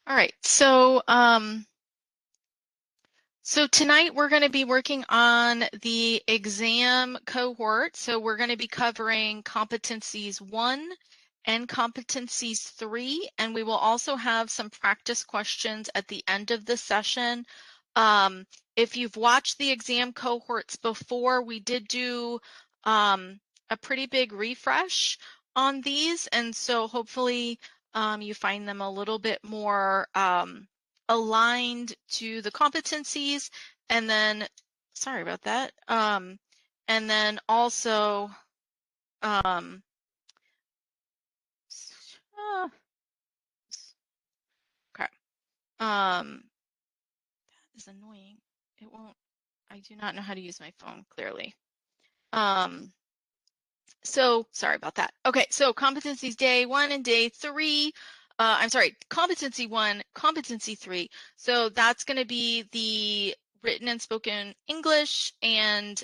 All right, so tonight we're going to be working on the exam cohort. So we're going to be covering competencies 1 and competencies 3, and we will also have some practice questions at the end of the session. If you've watched the exam cohorts before, we did do a pretty big refresh on these, and so hopefully you find them a little bit more aligned to the competencies, and then, sorry about that, and then also, um, uh, okay, that is annoying. It won't, I do not know how to use my phone clearly. Um, So sorry about that. Okay, so competencies day 1 and day 3. I'm sorry, competency 1, competency 3. So that's going to be the written and spoken English and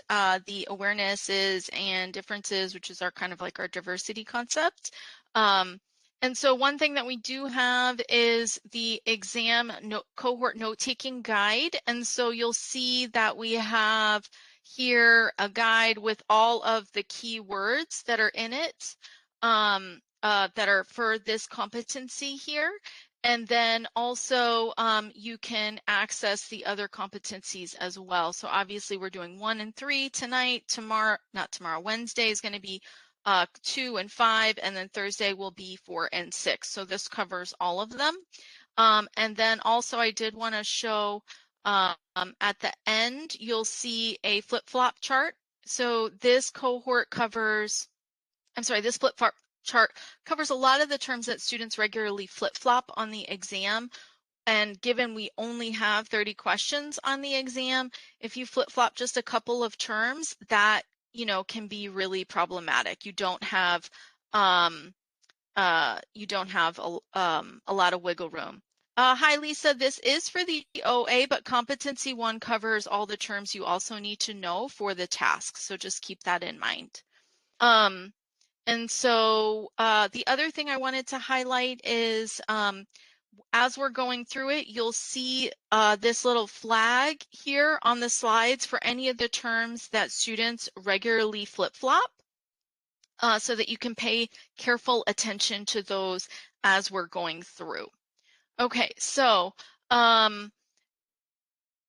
the awarenesses and differences, which is our kind of like our diversity concept. And so one thing that we do have is the exam cohort note-taking guide. And so you'll see that we have here a guide with all of the key words that are in it, that are for this competency here. And then also you can access the other competencies as well. So obviously we're doing 1 and 3 tonight. Not tomorrow, Wednesday is going to be 2 and 5, and then Thursday will be 4 and 6. So this covers all of them. And then also I did want to show at the end, you'll see a flip-flop chart. So this cohort covers, this flip-flop chart covers a lot of the terms that students regularly flip-flop on the exam. And given we only have 30 questions on the exam, if you flip-flop just a couple of terms, that, can be really problematic. You don't have a lot of wiggle room. Hi, Lisa. This is for the OA, but competency 1 covers all the terms you also need to know for the task. So just keep that in mind. And so the other thing I wanted to highlight is as we're going through it, you'll see this little flag here on the slides for any of the terms that students regularly flip-flop. So that you can pay careful attention to those as we're going through. Okay, so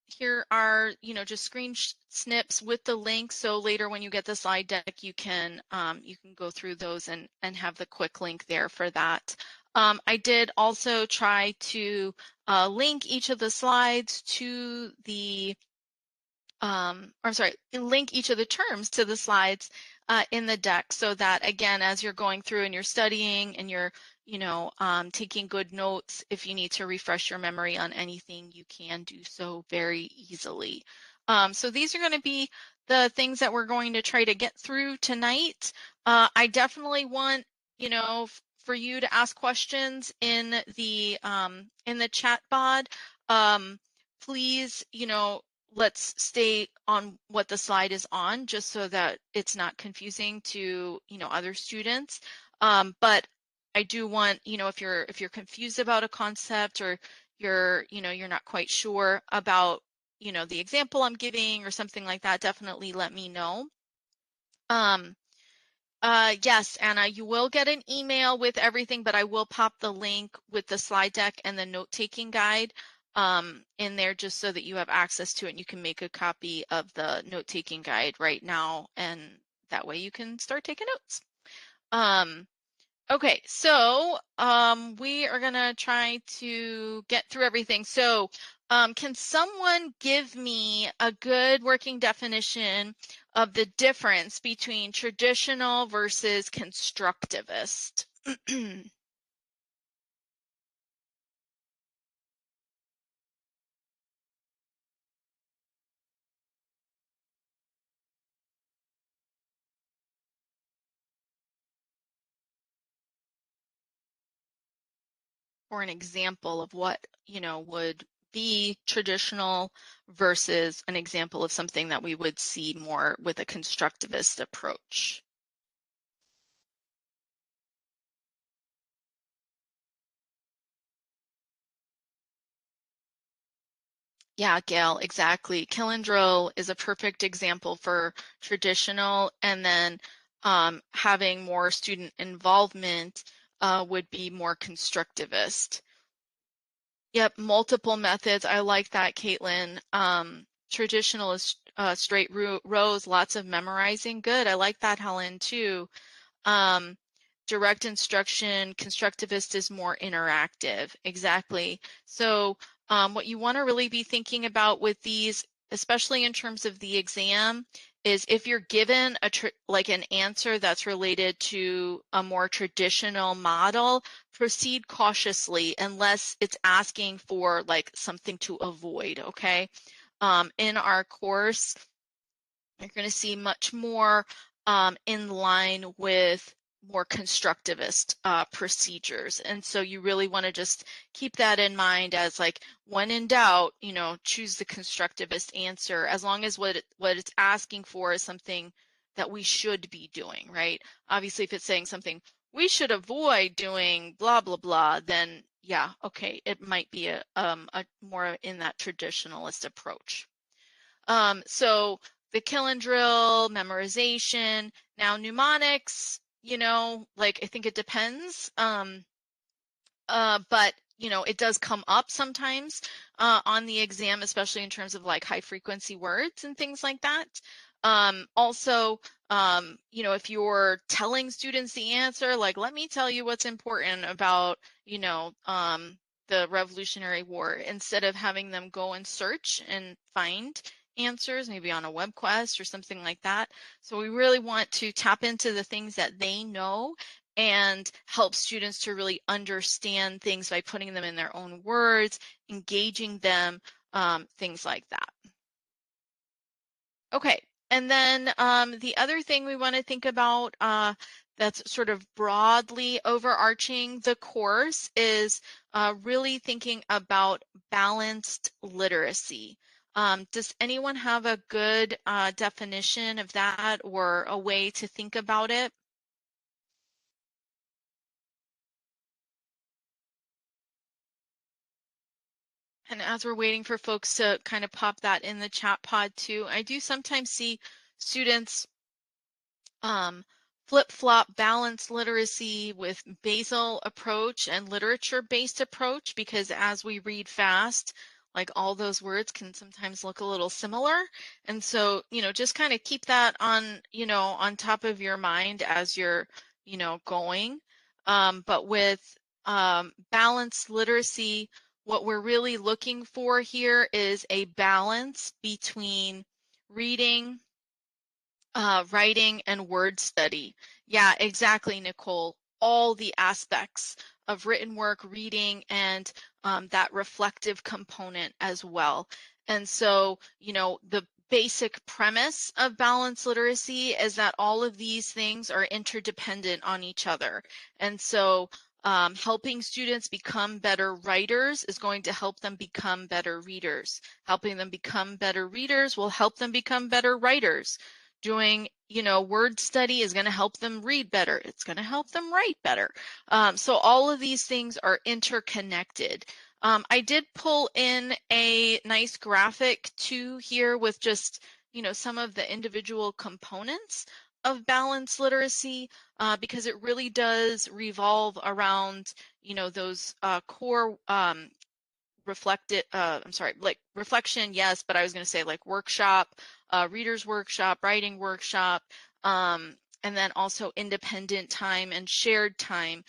here are, just screen snips with the link. So later when you get the slide deck, you can go through those and have the quick link there for that. I did also try to link each of the slides to the link each of the terms to the slides in the deck, so that again, as you're going through and you're studying and you're, taking good notes, if you need to refresh your memory on anything, you can do so very easily. So these are going to be the things that we're going to try to get through tonight. I definitely want, for you to ask questions in the chat bod. Please, let's stay on what the slide is on, just so that it's not confusing to, other students. But I do want, if you're confused about a concept, or you're not quite sure about, the example I'm giving or something like that, definitely let me know. Yes, Anna, you will get an email with everything, but I will pop the link with the slide deck and the note-taking guide in there, just so that you have access to it and you can make a copy of the note-taking guide right now, and that way you can start taking notes. Okay, so we are gonna try to get through everything. So can someone give me a good working definition of the difference between traditional versus constructivist? Or an example of what, would be traditional versus an example of something that we would see more with a constructivist approach. Yeah, Gail, exactly. Kill and drill is a perfect example for traditional, and then having more student involvement would be more constructivist. Yep, multiple methods. I like that, Caitlin. Traditional is straight rows, lots of memorizing. Good. I like that, Helen, too. Um, direct instruction, constructivist is more interactive. Exactly. So what you want to really be thinking about with these, especially in terms of the exam, is if you're given like an answer that's related to a more traditional model, proceed cautiously unless it's asking for like something to avoid, okay? In our course, you're going to see much more in line with more constructivist procedures. And so you really want to just keep that in mind as like, when in doubt, you know, choose the constructivist answer, as long as what it's asking for is something that we should be doing, right? Obviously, if it's saying something we should avoid doing blah, blah, blah, then yeah, okay, it might be a more in that traditionalist approach. So the kill and drill, memorization, now mnemonics, you know, like I think it depends. But you know, it does come up sometimes on the exam, especially in terms of like high frequency words and things like that. Also, you know, if you're telling students the answer, like, let me tell you what's important about, you know, the Revolutionary War, instead of having them go and search and find answers, maybe on a web quest or something like that. So we really want to tap into the things that they know and help students to really understand things by putting them in their own words, engaging them, things like that. Okay, and then the other thing we want to think about that's sort of broadly overarching the course is really thinking about balanced literacy. Does anyone have a good definition of that or a way to think about it? And as we're waiting for folks to kind of pop that in the chat pod too, I do sometimes see students flip-flop balanced literacy with basal approach and literature-based approach, because as we read fast, like all those words can sometimes look a little similar. And so, you know, just kind of keep that on, you know, on top of your mind as you're, you know, going. But with balanced literacy, what we're really looking for here is a balance between reading, writing, and word study. Yeah, exactly, Nicole. All the aspects of written work, reading, and that reflective component as well. And so, you know, the basic premise of balanced literacy is that all of these things are interdependent on each other. And so helping students become better writers is going to help them become better readers. Helping them become better readers will help them become better writers. Doing, you know, word study is going to help them read better. It's going to help them write better. So all of these things are interconnected. I did pull in a nice graphic too here with just, you know, some of the individual components of balanced literacy because it really does revolve around, you know, those core I'm sorry, like reflection, yes, but I was going to say like workshop, readers workshop, writing workshop, and then also independent time and shared time,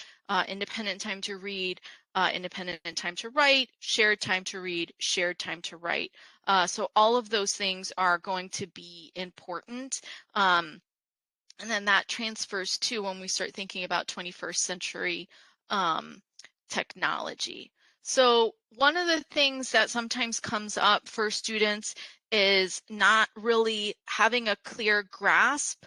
independent time to read, independent time to write, shared time to read, shared time to write. So all of those things are going to be important. And then that transfers to when we start thinking about 21st century technology. So one of the things that sometimes comes up for students is not really having a clear grasp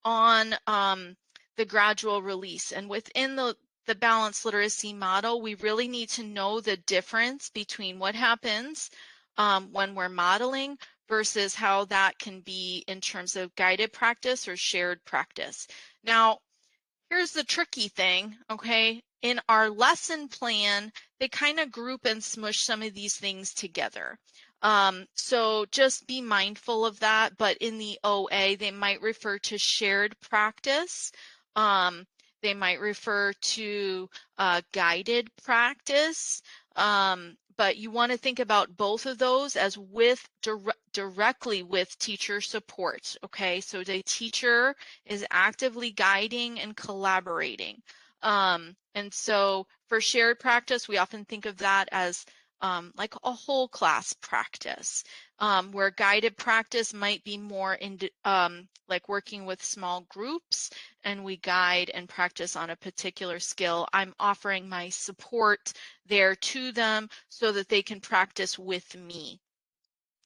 on the gradual release. And within the balanced literacy model, we really need to know the difference between what happens when we're modeling versus how that can be in terms of guided practice or shared practice. Now, here's the tricky thing, okay? In our lesson plan, they kind of group and smush some of these things together. So just be mindful of that, but in the OA, they might refer to shared practice. They might refer to guided practice, but you want to think about both of those as directly with teacher support, okay? So the teacher is actively guiding and collaborating. And so for shared practice, we often think of that as like a whole class practice, where guided practice might be more in like working with small groups, and we guide and practice on a particular skill. I'm offering my support there to them so that they can practice with me.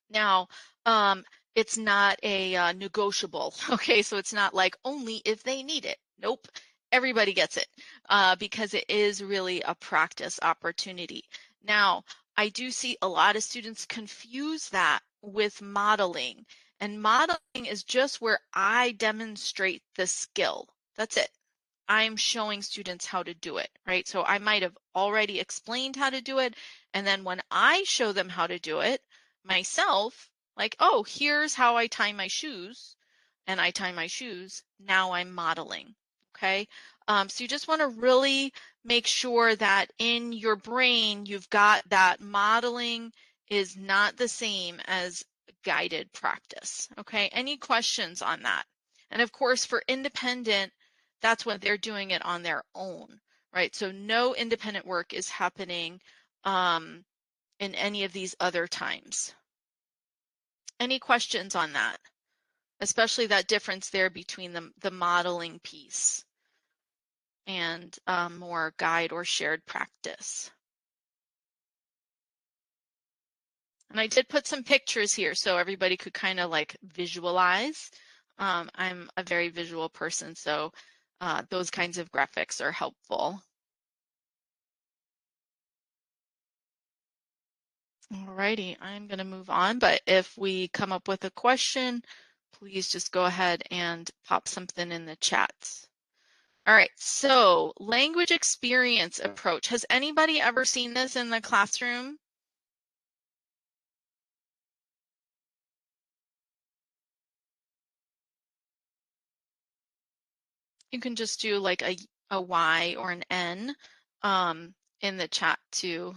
Now, it's not a negotiable, okay? So it's not like only if they need it. Nope, everybody gets it because it is really a practice opportunity. Now, I do see a lot of students confuse that with modeling, and modeling is just where I demonstrate the skill. That's it. I'm showing students how to do it, right? So I might have already explained how to do it, and then when I show them how to do it myself, like, oh, here's how I tie my shoes, and I tie my shoes, now I'm modeling, okay? So you just want to really make sure that in your brain you've got that modeling is not the same as guided practice, okay? Any questions on that? And of course, for independent, that's when they're doing it on their own, right? So no independent work is happening in any of these other times. Any questions on that? Especially that difference there between the modeling piece and more guide or shared practice. And I did put some pictures here so everybody could kind of like visualize. I'm a very visual person, so those kinds of graphics are helpful. Alrighty, I'm going to move on, but if we come up with a question, please just go ahead and pop something in the chat. All right, so language experience approach. Has anybody ever seen this in the classroom? You can just do like a Y or an N in the chat too.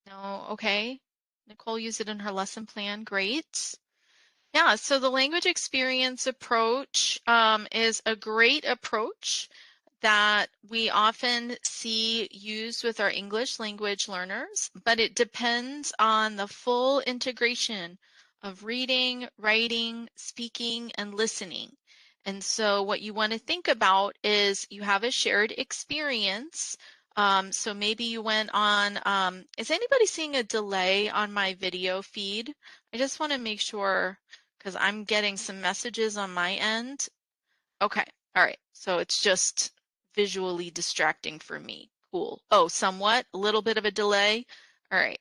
No, okay. Nicole used it in her lesson plan. Great. Yeah, so the language experience approach is a great approach that we often see used with our English language learners, but it depends on the full integration of reading, writing, speaking, and listening. And so what you want to think about is you have a shared experience. So maybe you went on, is anybody seeing a delay on my video feed? I just want to make sure because I'm getting some messages on my end. Okay, all right. So it's just visually distracting for me. Cool. Oh, somewhat, a little bit of a delay. All right.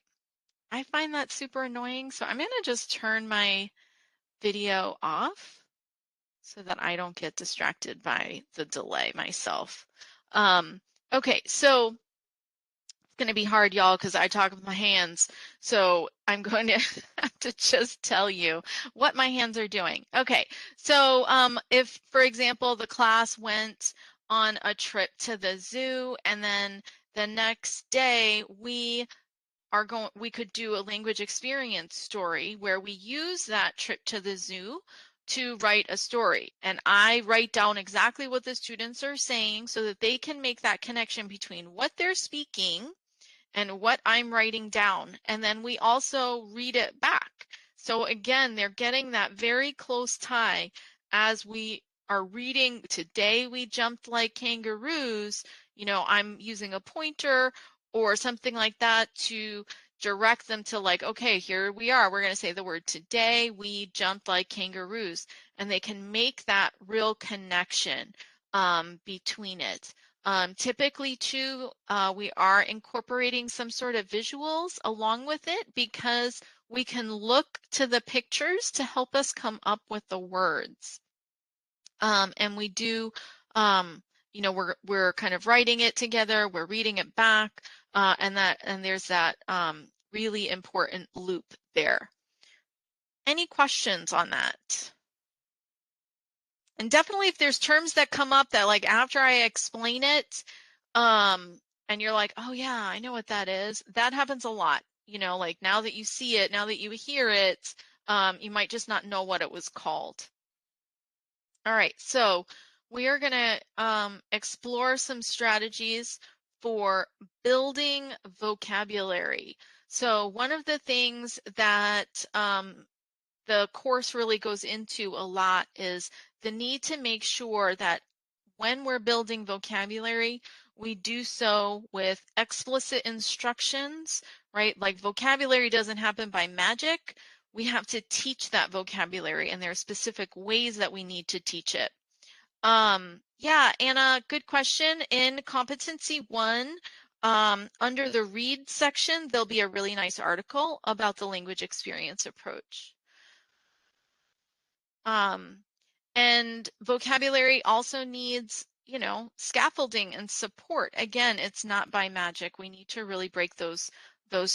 I find that super annoying, so I'm going to just turn my video off so that I don't get distracted by the delay myself. Okay, so going to be hard, y'all, because I talk with my hands. So I'm going to have to just tell you what my hands are doing. Okay, so if, for example, the class went on a trip to the zoo and then the next day we could do a language experience story where we use that trip to the zoo to write a story. And I write down exactly what the students are saying so that they can make that connection between what they're speaking and what I'm writing down. And then we also read it back. So again, they're getting that very close tie as we are reading. Today we jumped like kangaroos. You know, I'm using a pointer or something like that to direct them to like, okay, here we are. We're going to say the word today we jumped like kangaroos. And they can make that real connection between it. Typically, too, we are incorporating some sort of visuals along with it because we can look to the pictures to help us come up with the words. And we do we're kind of writing it together, we're reading it back, and there's that really important loop there. Any questions on that? And definitely if there's terms that come up that like after I explain it, and you're like, oh yeah, I know what that is. That happens a lot. Like now that you see it, now that you hear it, you might just not know what it was called. All right, so we are going to explore some strategies for building vocabulary. So one of the things that the course really goes into a lot is the need to make sure that when we're building vocabulary, we do so with explicit instructions, right? Like vocabulary doesn't happen by magic. We have to teach that vocabulary, and there are specific ways that we need to teach it. Yeah, Anna, good question. In competency 1, under the read section, there'll be a really nice article about the language experience approach. And vocabulary also needs, scaffolding and support. Again, it's not by magic. We need to really break those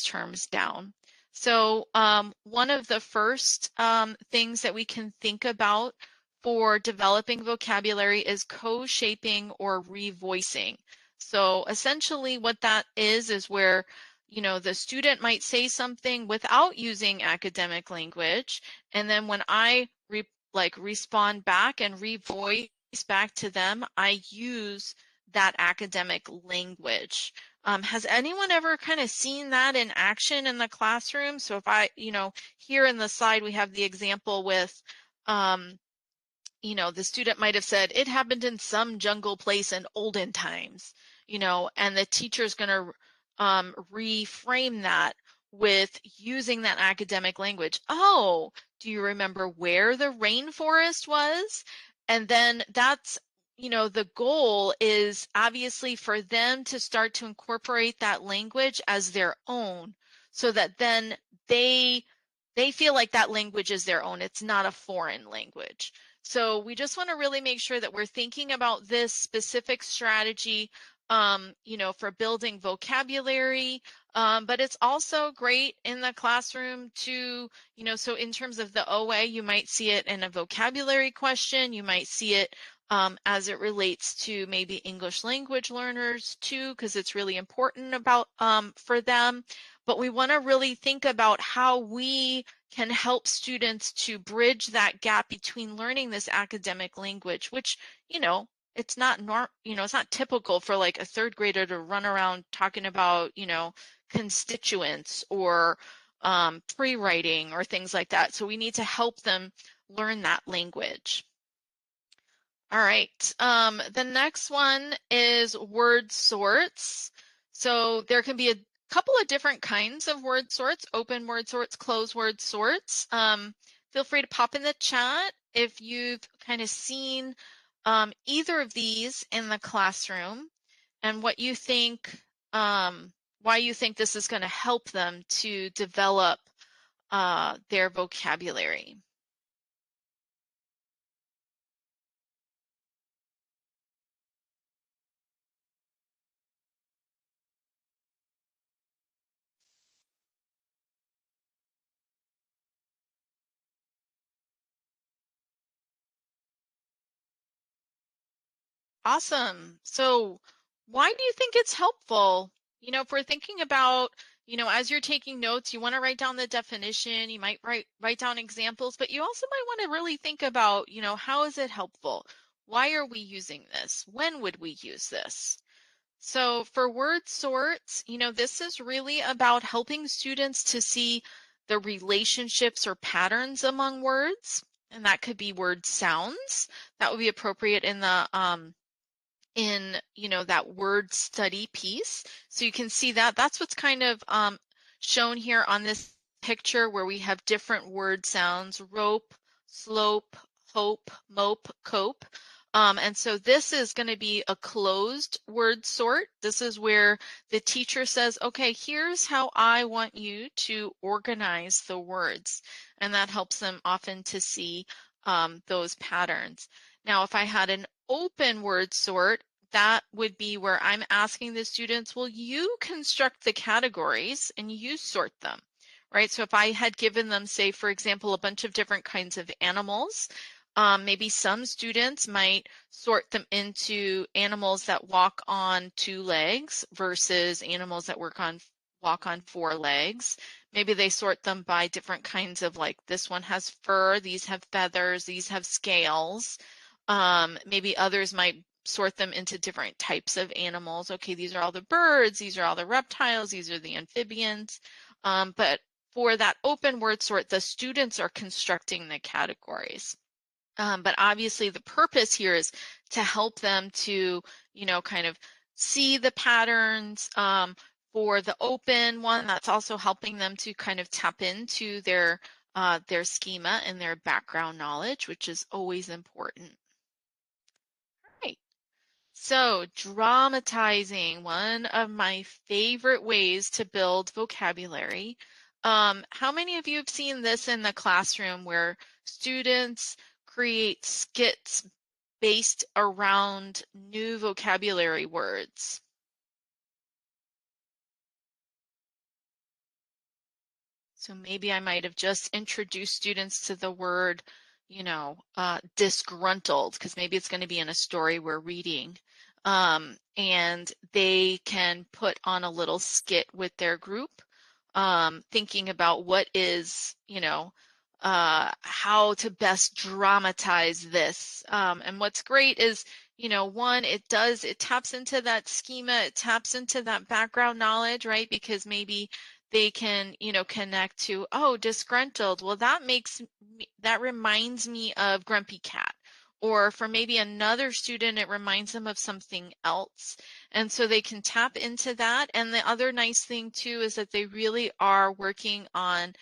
terms down. So one of the first things that we can think about for developing vocabulary is co-shaping or revoicing. So essentially what that is where the student might say something without using academic language, and then when I respond back and revoice back to them, I use that academic language. Has anyone ever kind of seen that in action in the classroom? So if I, here in the slide, we have the example with, the student might have said, it happened in some jungle place in olden times, and the teacher's going to reframe that with using that academic language. Oh, do you remember where the rainforest was? And then that's, the goal is obviously for them to start to incorporate that language as their own, so that then they feel like that language is their own. It's not a foreign language. So we just want to really make sure that we're thinking about this specific strategy, for building vocabulary, but it's also great in the classroom to, so in terms of the OA, you might see it in a vocabulary question. You might see it as it relates to maybe English language learners too, because it's really important for them. But we want to really think about how we can help students to bridge that gap between learning this academic language, which, it's not it's not typical for like a third grader to run around talking about, constituents or pre-writing or things like that. So we need to help them learn that language. All right, the next one is word sorts. So there can be a couple of different kinds of word sorts: open word sorts, closed word sorts. Feel free to pop in the chat if you've kind of seen either of these in the classroom and what you think, why you think this is going to help them to develop their vocabulary. Awesome. So why do you think it's helpful? If we're thinking about, as you're taking notes, you want to write down the definition, you might write down examples, but you also might want to really think about, how is it helpful? Why are we using this? When would we use this? So for word sorts, this is really about helping students to see the relationships or patterns among words, and that could be word sounds. That would be appropriate in the that word study piece. So you can see that that's what's kind of shown here on this picture, where we have different word sounds: rope, slope, hope, mope, cope. And so this is going to be a closed word sort. This is where the teacher says, okay, here's how I want you to organize the words. And that helps them often to see those patterns. Now, if I had an open word sort, that would be where I'm asking the students, well, you construct the categories and you sort them, right? So if I had given them, say, for example, a bunch of different kinds of animals, maybe some students might sort them into animals that walk on 2 legs versus animals that walk on 4 legs. Maybe they sort them by different kinds of, like, this one has fur, these have feathers, these have scales. Maybe others might sort them into different types of animals. Okay, these are all the birds, these are all the reptiles, these are the amphibians. But for that open word sort, the students are constructing the categories. But obviously the purpose here is to help them to, kind of see the patterns. For the open one, that's also helping them to kind of tap into their schema and their background knowledge, which is always important. Right. So dramatizing, one of my favorite ways to build vocabulary. How many of you have seen this in the classroom where students create skits based around new vocabulary words? So maybe I might have just introduced students to the word, disgruntled, because maybe it's going to be in a story we're reading. And they can put on a little skit with their group, thinking about what is, how to best dramatize this. And what's great is, one, it taps into that schema, it taps into that background knowledge, right? Because maybe they can, connect to, oh, disgruntled. Well, that reminds me of Grumpy Cat. Or for maybe another student, it reminds them of something else. And so they can tap into that. And the other nice thing too is that they really are working on,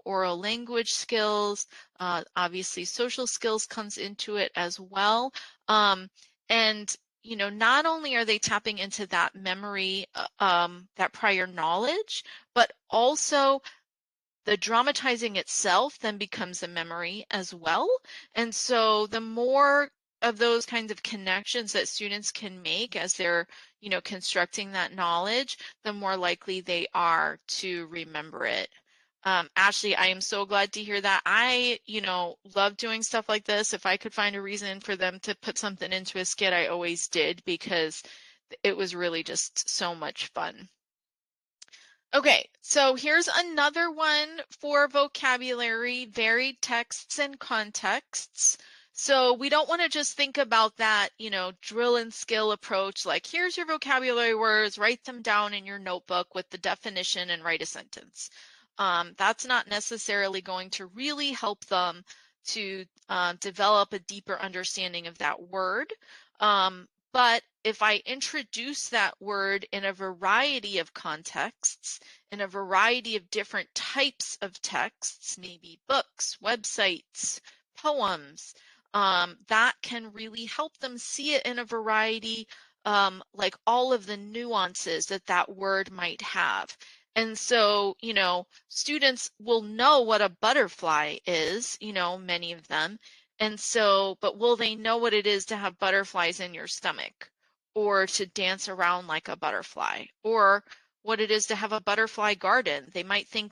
oral language skills. Obviously social skills comes into it as well. And not only are they tapping into that memory, that prior knowledge, but also the dramatizing itself then becomes a memory as well. And so the more of those kinds of connections that students can make as they're, constructing that knowledge, the more likely they are to remember it. Ashley, I am so glad to hear that. I, love doing stuff like this. If I could find a reason for them to put something into a skit, I always did, because it was really just so much fun. Okay, so here's another one for vocabulary, varied texts and contexts. So we don't want to just think about that, drill and skill approach, like here's your vocabulary words, write them down in your notebook with the definition and write a sentence. That's not necessarily going to really help them to develop a deeper understanding of that word. But if I introduce that word in a variety of contexts, in a variety of different types of texts, maybe books, websites, poems, that can really help them see it in a variety, like all of the nuances that that word might have. And so, students will know what a butterfly is, many of them. And so, but will they know what it is to have butterflies in your stomach, or to dance around like a butterfly, or what it is to have a butterfly garden? They might think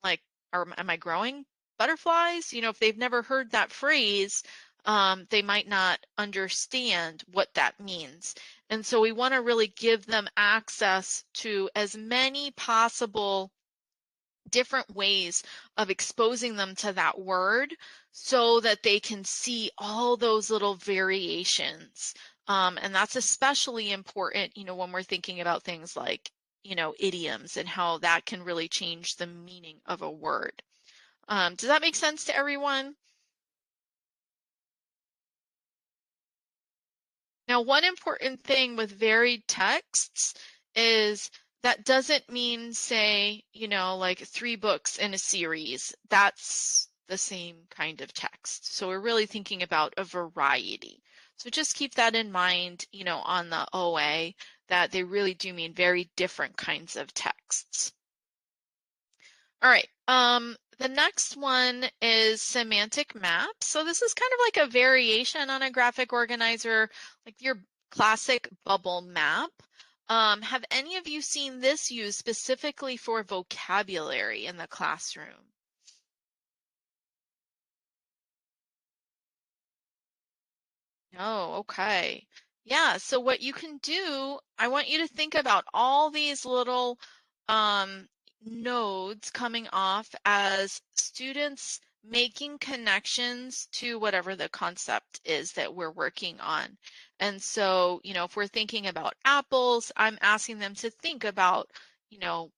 like, am I growing butterflies? If they've never heard that phrase, they might not understand what that means. And so we want to really give them access to as many possible different ways of exposing them to that word so that they can see all those little variations. And that's especially important, when we're thinking about things like, idioms and how that can really change the meaning of a word. Does that make sense to everyone? Now, one important thing with varied texts is that doesn't mean, say, like 3 books in a series. That's the same kind of text. So we're really thinking about a variety. So just keep that in mind, on the OA, that they really do mean very different kinds of texts. All right. The next one is semantic maps. So this is kind of like a variation on a graphic organizer. Like classic bubble map. Have any of you seen this used specifically for vocabulary in the classroom? Oh, okay. Yeah, so what you can do, I want you to think about all these little um, nodes coming off as students making connections to whatever the concept is that we're working on. And so, if we're thinking about apples, I'm asking them to think about,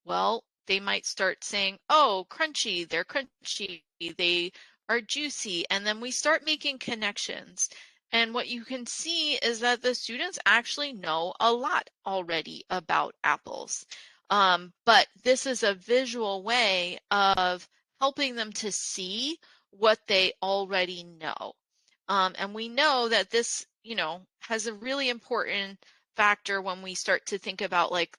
well, they might start saying, oh, crunchy, they're crunchy, they are juicy, and then we start making connections. And what you can see is that the students actually know a lot already about apples. But this is a visual way of helping them to see what they already know. And we know that this, has a really important factor when we start to think about like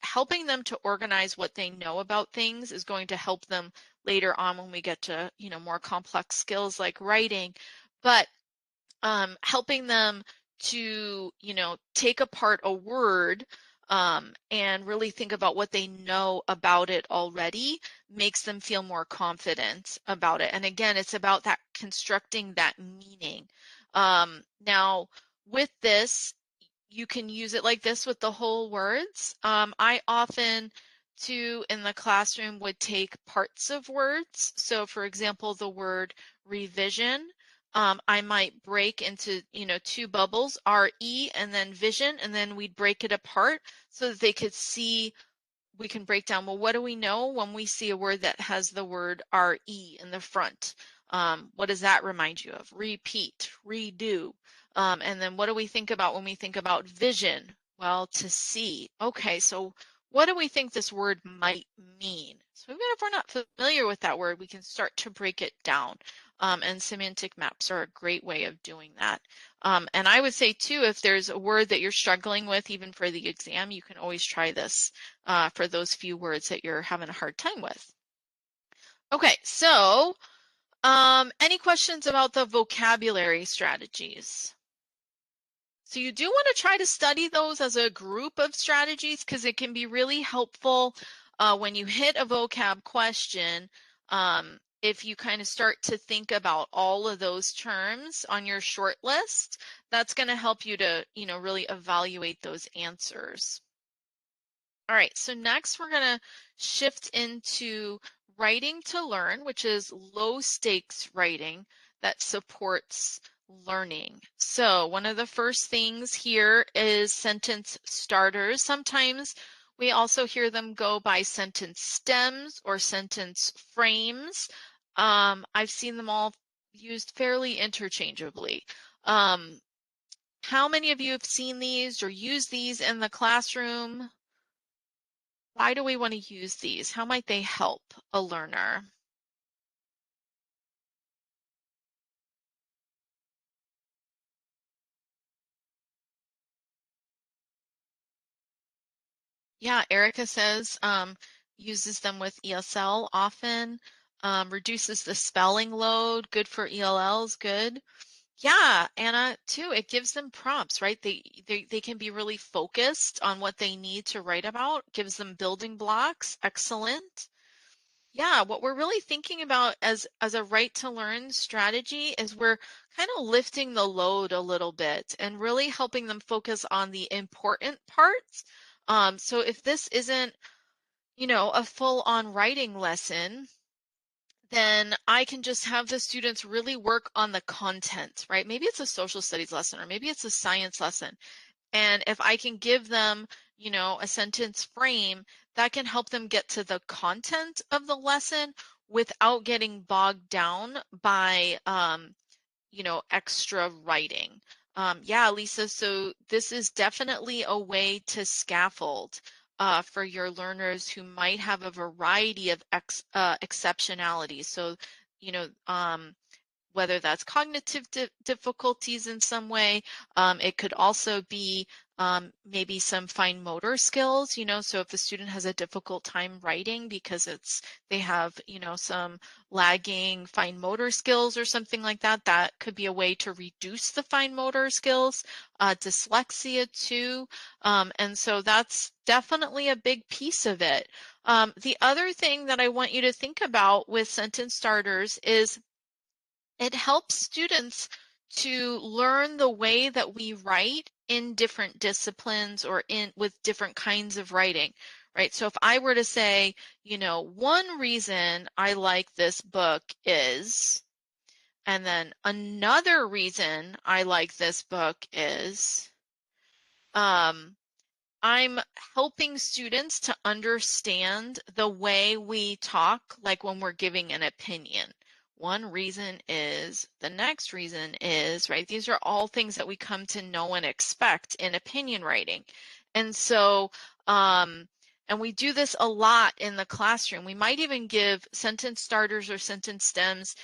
helping them to organize what they know about things is going to help them later on when we get to, more complex skills like writing. But helping them to, take apart a word and really think about what they know about it already makes them feel more confident about it. And again, it's about that constructing that meaning. Now, with this, you can use it like this with the whole words. I often, too, in the classroom would take parts of words. So, for example, the word revision. I might break into, two bubbles, RE and then vision, and then we'd break it apart so that they could see, we can break down, well, what do we know when we see a word that has the word RE in the front? What does that remind you of? Repeat, redo. And then what do we think about when we think about vision? Well, to see. Okay, so what do we think this word might mean? So even if we're not familiar with that word, we can start to break it down. And semantic maps are a great way of doing that. And I would say too, if there's a word that you're struggling with, even for the exam, you can always try this for those few words that you're having a hard time with. Okay, so any questions about the vocabulary strategies? So you do want to try to study those as a group of strategies because it can be really helpful when you hit a vocab question. If you kind of start to think about all of those terms on your short list, that's going to help you to, really evaluate those answers. All right, so next we're going to shift into writing to learn, which is low stakes writing that supports learning. So one of the first things here is sentence starters. Sometimes we also hear them go by sentence stems or sentence frames. I've seen them all used fairly interchangeably. How many of you have seen these or used these in the classroom? Why do we want to use these? How might they help a learner? Yeah, Erica says uses them with ESL often, reduces the spelling load, good for ELLs, good. Yeah, Anna, too, it gives them prompts, right? They can be really focused on what they need to write about, gives them building blocks, excellent. Yeah, what we're really thinking about as a right to learn strategy is we're kind of lifting the load a little bit and really helping them focus on the important parts. So if this isn't, a full-on writing lesson, then I can just have the students really work on the content, right? Maybe it's a social studies lesson or maybe it's a science lesson. And if I can give them, a sentence frame, that can help them get to the content of the lesson without getting bogged down by, extra writing. Yeah, Lisa, so this is definitely a way to scaffold for your learners who might have a variety of exceptionalities. So, you know, um, whether that's cognitive difficulties in some way. It could also be maybe some fine motor skills, so if the student has a difficult time writing because they have, some lagging fine motor skills or something like that, that could be a way to reduce the fine motor skills. Dyslexia too. And so that's definitely a big piece of it. The other thing that I want you to think about with sentence starters is it helps students to learn the way that we write in different disciplines or with different kinds of writing, right? So if I were to say, one reason I like this book is, and then another reason I like this book is, I'm helping students to understand the way we talk, like when we're giving an opinion. One reason is, the next reason is, right? These are all things that we come to know and expect in opinion writing. And so, and we do this a lot in the classroom. We might even give sentence starters or sentence stems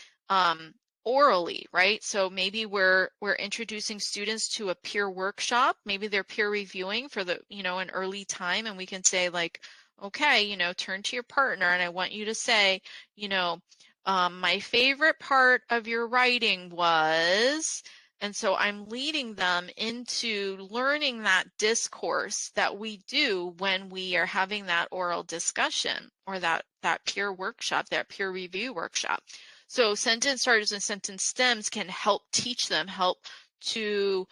orally, right? So maybe we're introducing students to a peer workshop. Maybe they're peer reviewing for an early time, and we can say like, okay, turn to your partner and I want you to say, my favorite part of your writing was, and so I'm leading them into learning that discourse that we do when we are having that oral discussion or that peer workshop, that peer review workshop. So sentence starters and sentence stems can help teach them, help to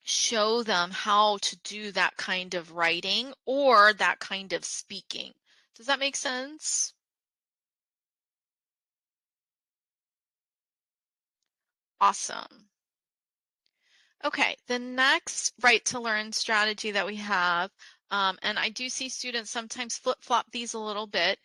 show them how to do that kind of writing or that kind of speaking. Does that make sense? Awesome. Okay, the next right to learn strategy that we have, and I do see students sometimes flip-flop these a little bit,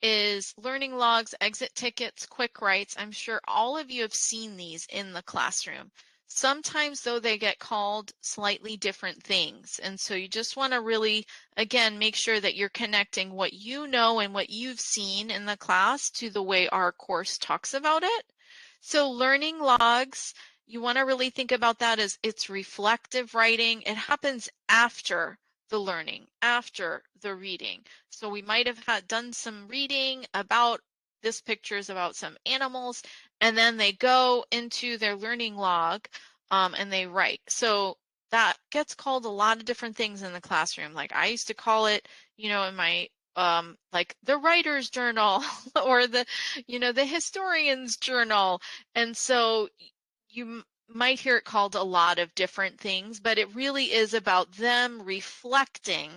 is learning logs, exit tickets, quick writes. I'm sure all of you have seen these in the classroom. Sometimes though they get called slightly different things. And so you just want to really, again, make sure that you're connecting what you know and what you've seen in the class to the way our course talks about it. So learning logs, you want to really think about that as it's reflective writing. It happens after the learning, after the reading. So we might have done some reading about this picture is about some animals, and then they go into their learning log and they write. So that gets called a lot of different things in the classroom. Like I used to call it, in my like the writer's journal or the historian's journal. And so you might hear it called a lot of different things, but it really is about them reflecting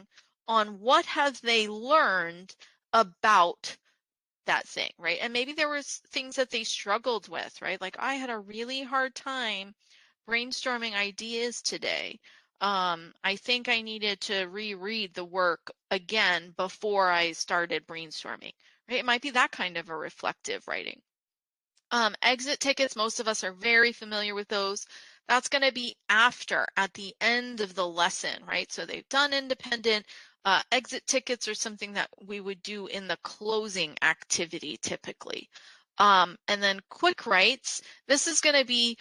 on what have they learned about that thing, right? And maybe there was things that they struggled with, right? Like I had a really hard time brainstorming ideas today. I think I needed to reread the work again before I started brainstorming, right? It might be that kind of a reflective writing. Exit tickets, most of us are very familiar with those. That's going to be after, at the end of the lesson, right? So they've done independent. Exit tickets are something that we would do in the closing activity typically. And then quick writes, this is going to be,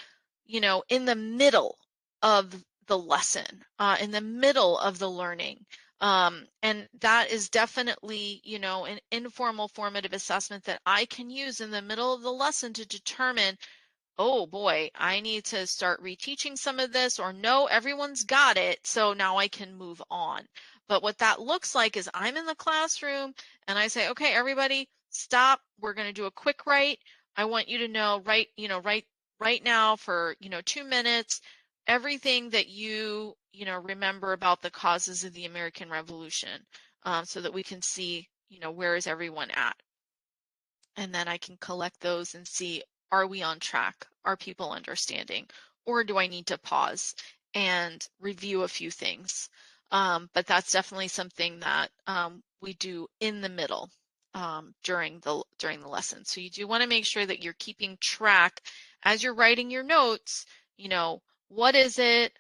in the middle of the lesson, in the middle of the learning. And that is definitely, an informal formative assessment that I can use in the middle of the lesson to determine, oh boy, I need to start reteaching some of this, or no, everyone's got it, so now I can move on. But what that looks like is I'm in the classroom and I say, okay, everybody, stop. We're going to do a quick write. I want you to know right now for, 2 minutes, everything that remember about the causes of the American Revolution, so that we can see, where is everyone at? And then I can collect those and see, are we on track? Are people understanding? Or do I need to pause and review a few things? But that's definitely something that we do in the middle during the lesson. So you do want to make sure that you're keeping track as you're writing your notes, what is it?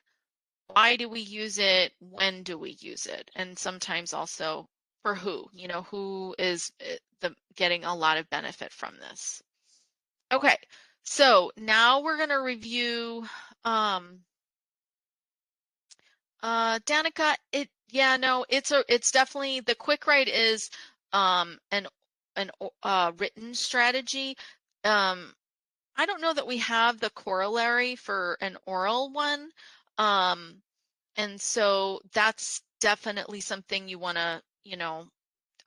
Why do we use it? When do we use it? And sometimes also for who is getting a lot of benefit from this. Okay, so now we're going to review Danica, it's definitely the quick write is an written strategy. Um, I don't know that we have the corollary for an oral one. Um, and so that's definitely something you want to,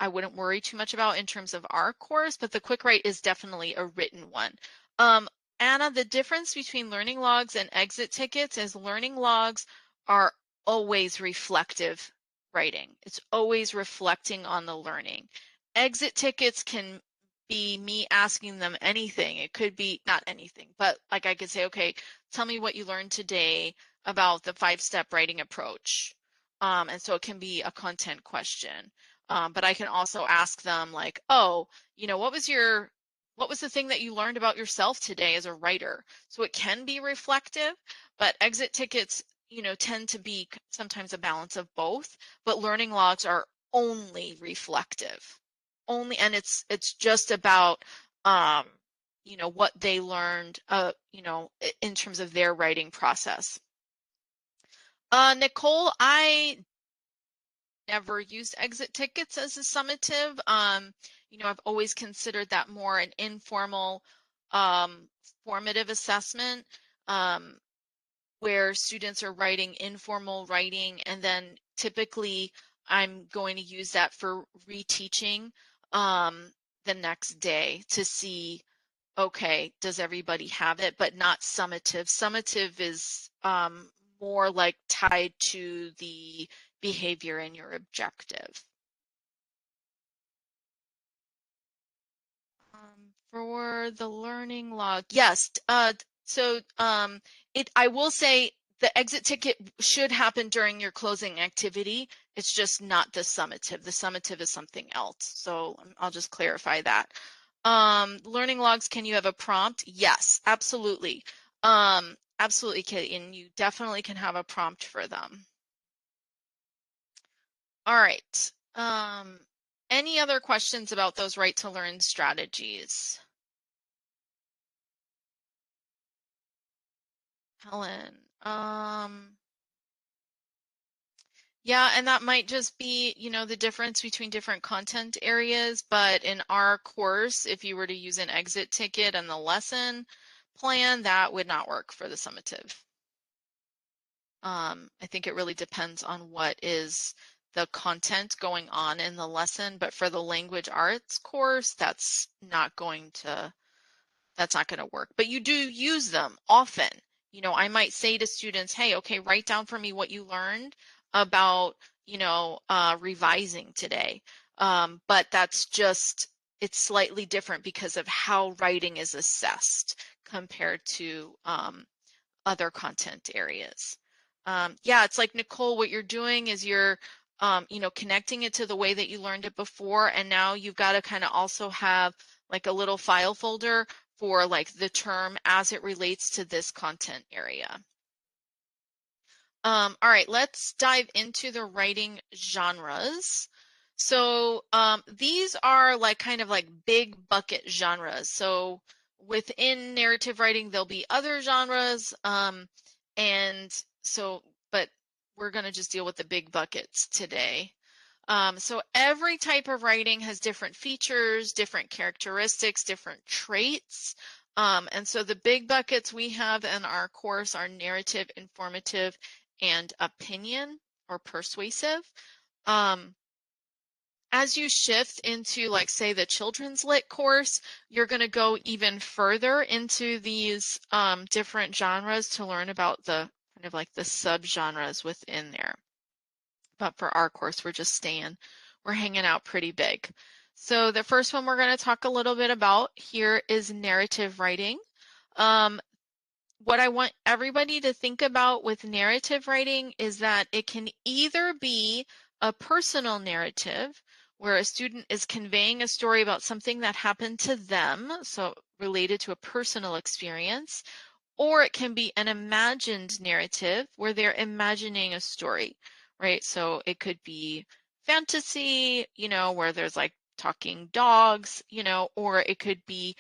I wouldn't worry too much about in terms of our course, but the quick write is definitely a written one. Um, Anna, the difference between learning logs and exit tickets is learning logs are always reflective writing. It's always reflecting on the learning. Exit tickets can be me asking them anything. It could be not anything, but like I could say, okay, tell me what you learned today about the 5-step writing approach. And so it can be a content question. But I can also ask them like, oh, what was the thing that you learned about yourself today as a writer? So it can be reflective, but exit tickets, tend to be sometimes a balance of both, but learning logs are only reflective. Only, and it's just about, what they learned, in terms of their writing process. Nicole, I never used exit tickets as a summative. I've always considered that more an informal, formative assessment, um, where students are writing informal writing, and then typically I'm going to use that for reteaching the next day to see, okay, does everybody have it, but not summative. Summative is more like tied to the behavior in your objective. For the learning log, yes. I will say the exit ticket should happen during your closing activity. It's just not the summative. The summative is something else. So I'll just clarify that. Learning logs, can you have a prompt? Yes, absolutely. Absolutely, Kate, and you definitely can have a prompt for them. All right. Any other questions about those right to learn strategies? Helen. Yeah, and that might just be, the difference between different content areas, but in our course, if you were to use an exit ticket and the lesson plan, that would not work for the summative. I think it really depends on what is the content going on in the lesson, but for the language arts course, that's not going to work. But you do use them often. I might say to students, hey, okay, write down for me what you learned about, revising today. But it's slightly different because of how writing is assessed compared to other content areas. Yeah, it's like Nicole, what you're doing is you're, connecting it to the way that you learned it before, and now you've got to kind of also have like a little file folder for like the term as it relates to this content area. All right, let's dive into the writing genres. So these are like kind of like big bucket genres. So within narrative writing, there'll be other genres. And so, but we're going to just deal with the big buckets today. So every type of writing has different features, different characteristics, different traits. And so the big buckets we have in our course are narrative, informative, and opinion or persuasive. As you shift into, like, say, the children's lit course, you're going to go even further into these different genres to learn about the kind of like the subgenres within there. But for our course, we're hanging out pretty big. So the first one we're going to talk a little bit about here is narrative writing. What I want everybody to think about with narrative writing is that it can either be a personal narrative where a student is conveying a story about something that happened to them, so related to a personal experience, or it can be an imagined narrative where they're imagining a story, right? So it could be fantasy, where there's like talking dogs, or it could be,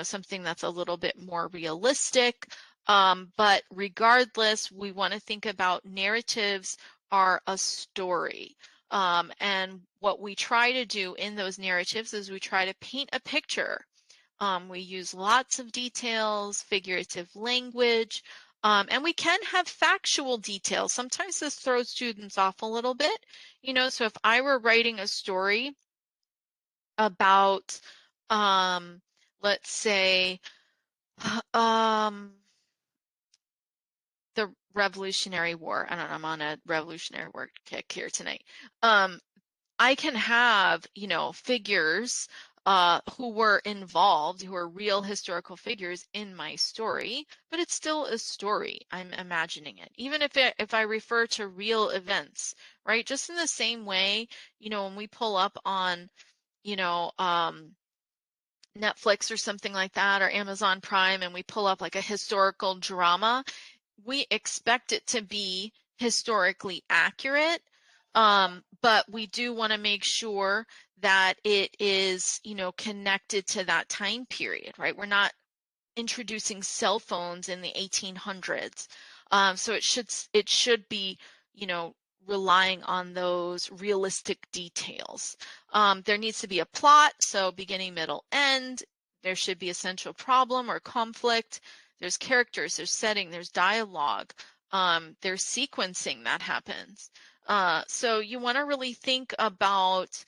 something that's a little bit more realistic. But regardless, we want to think about narratives are a story. And what we try to do in those narratives is we try to paint a picture. We use lots of details, figurative language, and we can have factual details. Sometimes this throws students off a little bit. So if I were writing a story about, let's say, um, the Revolutionary War. I don't know, I'm on a Revolutionary War kick here tonight. I can have, figures who were involved, who are real historical figures in my story, but it's still a story. I'm imagining it. Even if I refer to real events, right? Just in the same way, when we pull up on, you know, um, Netflix or something like that, or Amazon Prime, and we pull up like a historical drama, we expect it to be historically accurate, but we do want to make sure that it is, connected to that time period, right? We're not introducing cell phones in the 1800s. So it should be, relying on those realistic details. There needs to be a plot, so beginning, middle, end. There should be a central problem or conflict. There's characters, there's setting, there's dialogue, there's sequencing that happens. So you want to really think about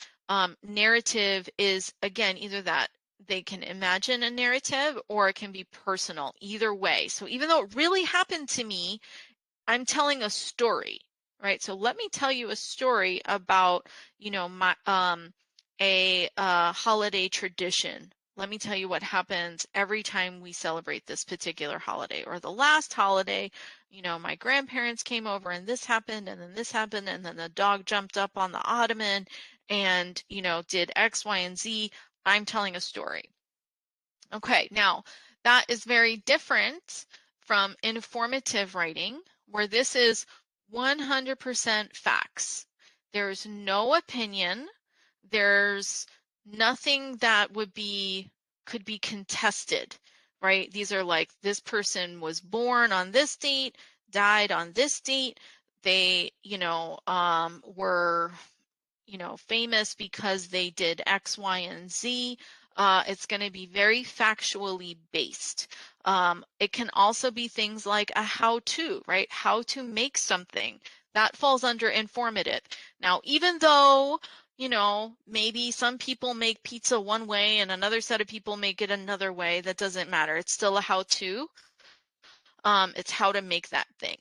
narrative is, again, either that they can imagine a narrative or it can be personal, either way. So even though it really happened to me, I'm telling a story, right? So let me tell you a story about, my a holiday tradition. Let me tell you what happens every time we celebrate this particular holiday, or the last holiday, my grandparents came over and this happened and then this happened and then the dog jumped up on the ottoman and, did X, Y, and Z. I'm telling a story. Okay, now that is very different from informative writing, where this is 100% facts. There's no opinion. There's nothing that could be contested, right? These are like, this person was born on this date, died on this date. They, were, famous because they did X, Y, and Z. It's going to be very factually based. It can also be things like a how-to, right? How to make something. That falls under informative. Now, even though, maybe some people make pizza one way and another set of people make it another way, that doesn't matter. It's still a how-to. It's how to make that thing.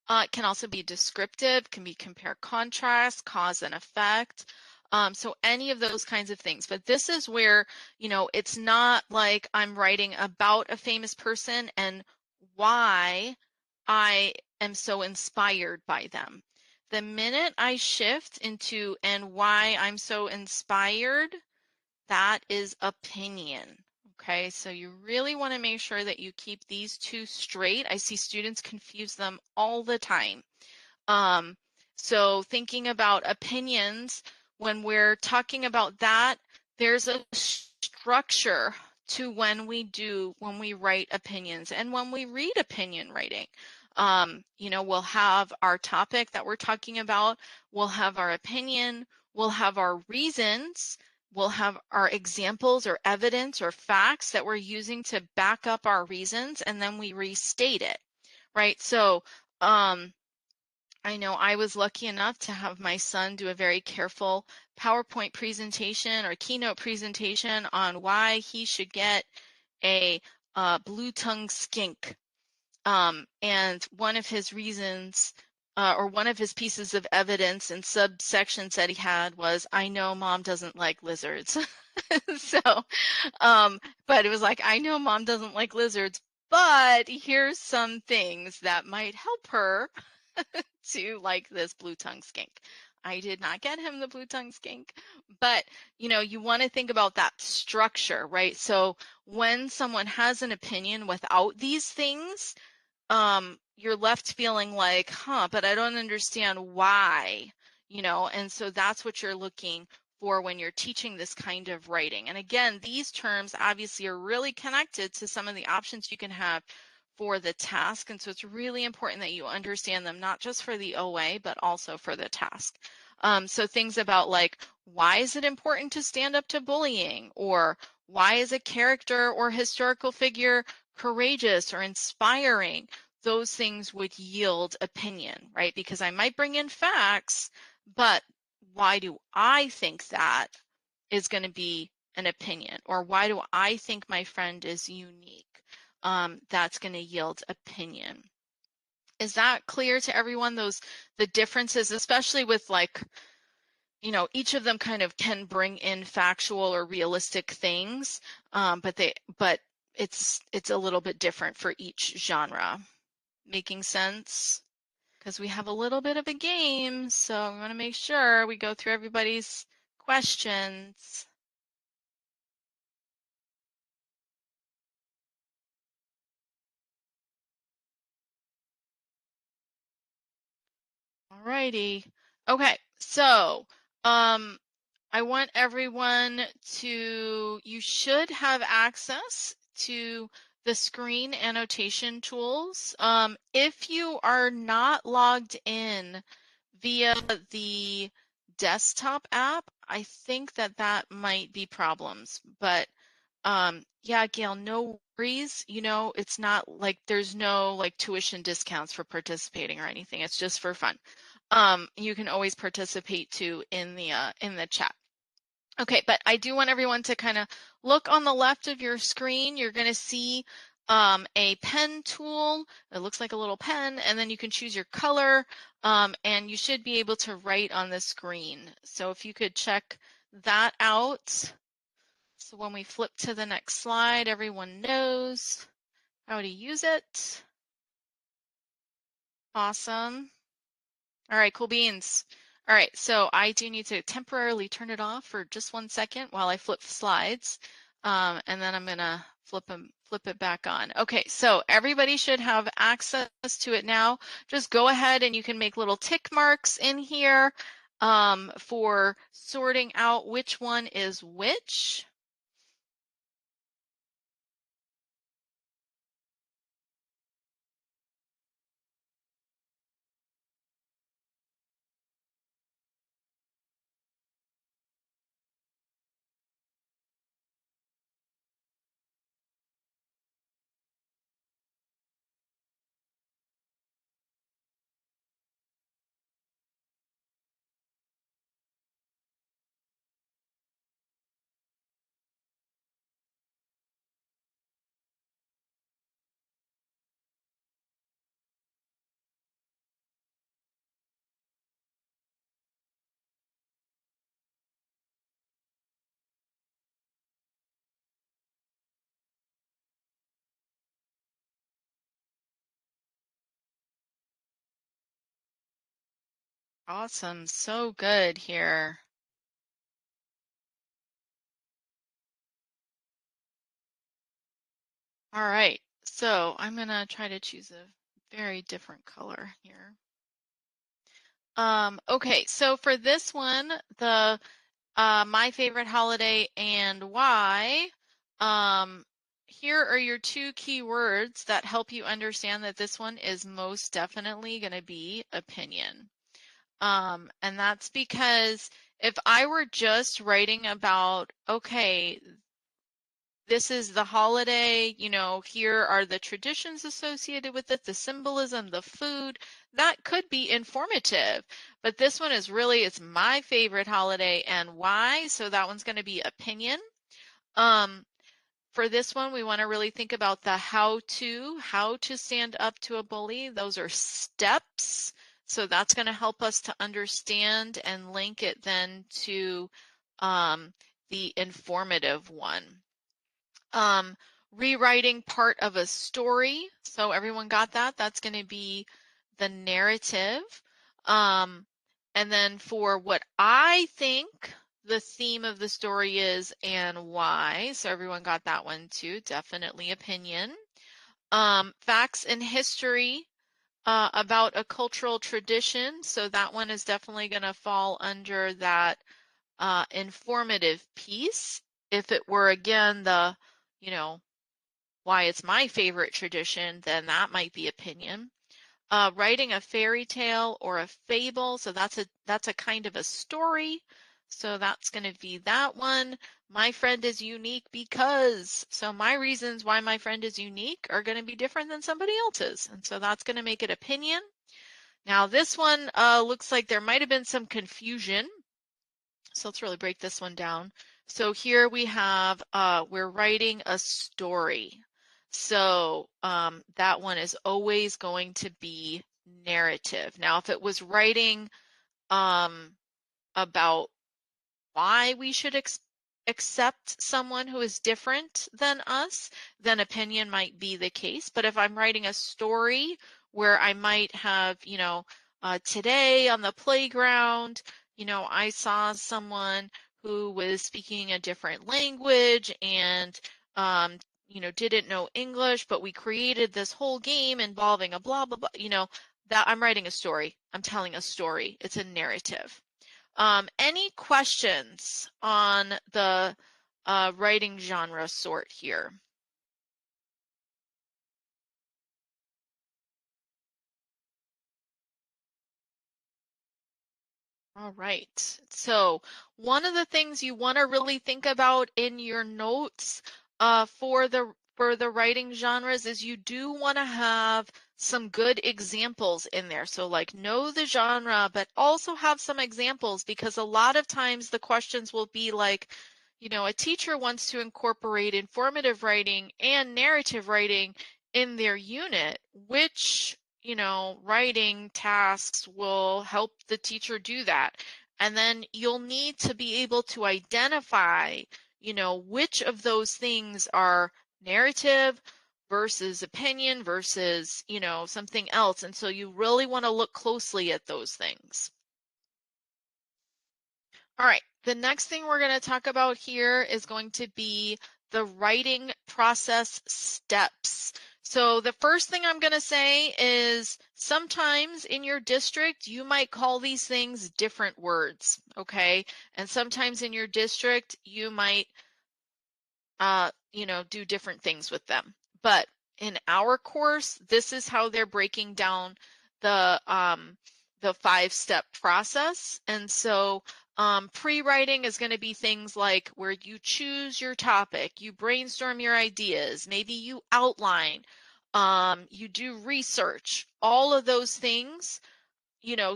It can also be descriptive, can be compare contrast, cause and effect. So any of those kinds of things. But this is where, it's not like I'm writing about a famous person and why I am so inspired by them. The minute I shift into and why I'm so inspired, that is opinion. Okay, so you really want to make sure that you keep these two straight. I see students confuse them all the time. Um, so thinking about opinions, when we're talking about that, there's a structure to when we write opinions and when we read opinion writing. We'll have our topic that we're talking about, we'll have our opinion, we'll have our reasons, we'll have our examples or evidence or facts that we're using to back up our reasons, and then we restate it, right? So I know I was lucky enough to have my son do a very careful PowerPoint presentation or keynote presentation on why he should get a blue-tongued skink. And one of his reasons, or one of his pieces of evidence and subsections that he had was, I know mom doesn't like lizards. So, but it was like, I know mom doesn't like lizards, but here's some things that might help her to like this blue-tongued skink. I did not get him the blue-tongued skink, but you want to think about that structure, right? So when someone has an opinion without these things, you're left feeling like, but I don't understand why, and so that's what you're looking for when you're teaching this kind of writing. And again, these terms obviously are really connected to some of the options you can have for the task. And so it's really important that you understand them, not just for the OA, but also for the task. So things about like, why is it important to stand up to bullying? Or why is a character or historical figure courageous or inspiring? Those things would yield opinion, right? Because I might bring in facts, but why do I think that is going to be an opinion? Or why do I think my friend is unique? That's going to yield opinion. Is that clear to everyone? The differences, especially with like, you know, each of them kind of can bring in factual or realistic things, but it's a little bit different for each genre. Making sense? Because we have a little bit of a game, so I want to make sure we go through everybody's questions. Alrighty. Okay, so I want everyone to, you should have access to the screen annotation tools. If you are not logged in via the desktop app, I think that might be problems. But yeah, Gail, no worries. You know, it's not like there's no like tuition discounts for participating or anything. It's just for fun. You can always participate too in the chat. Okay, but I do want everyone to kind of look on the left of your screen. You're going to see a pen tool. It looks like a little pen, and then you can choose your color, and you should be able to write on the screen. So if you could check that out. So when we flip to the next slide, everyone knows how to use it. Awesome. All right, cool beans. All right, so I do need to temporarily turn it off for just 1 second while I flip slides, and then I'm gonna flip it back on. Okay, so everybody should have access to it now. Just go ahead and you can make little tick marks in here for sorting out which one is which. Awesome, so good here. All right, so I'm gonna try to choose a very different color here. Okay, so for this one, the my favorite holiday and why, here are your 2 key words that help you understand that this one is most definitely going to be opinion. And that's because if I were just writing about, okay, this is the holiday, you know, here are the traditions associated with it, the symbolism, the food, that could be informative. But this one is really, it's my favorite holiday and why, so that one's going to be opinion. For this one, we want to really think about the how to stand up to a bully. Those are steps. So that's going to help us to understand and link it then to the informative one. Rewriting part of a story. So everyone got that? That's going to be the narrative. And then for what I think the theme of the story is and why. So everyone got that one too. Definitely opinion. Facts and history about a cultural tradition. So that one is definitely going to fall under that informative piece. If it were again the, you know, why it's my favorite tradition, then that might be opinion. Writing a fairy tale or a fable, so that's a kind of a story. So that's going to be that one. My friend is unique because, so my reasons why my friend is unique are going to be different than somebody else's. And so that's going to make it opinion. Now this one looks like there might have been some confusion. So let's really break this one down. So here we have, we're writing a story. So that one is always going to be narrative. Now, if it was writing about why we should accept someone who is different than us, then opinion might be the case. But if I'm writing a story where I might have, today on the playground, I saw someone who was speaking a different language and, didn't know English, but we created this whole game involving a blah, blah, blah, that I'm writing a story. I'm telling a story. It's a narrative. Any questions on the writing genre sort here? All right. So one of the things you want to really think about in your notes for the writing genres is you do want to have some good examples in there. So like know the genre, but also have some examples because a lot of times the questions will be like, a teacher wants to incorporate informative writing and narrative writing in their unit. Which writing tasks will help the teacher do that. And then you'll need to be able to identify, which of those things are narrative versus opinion versus, something else. And so you really want to look closely at those things. All right, the next thing we're going to talk about here is going to be the writing process steps. So the first thing I'm going to say is sometimes in your district, you might call these things different words, okay? And sometimes in your district, you might do different things with them. But in our course, this is how they're breaking down the 5-step process. And so pre-writing is going to be things like where you choose your topic, you brainstorm your ideas, maybe you outline, you do research, all of those things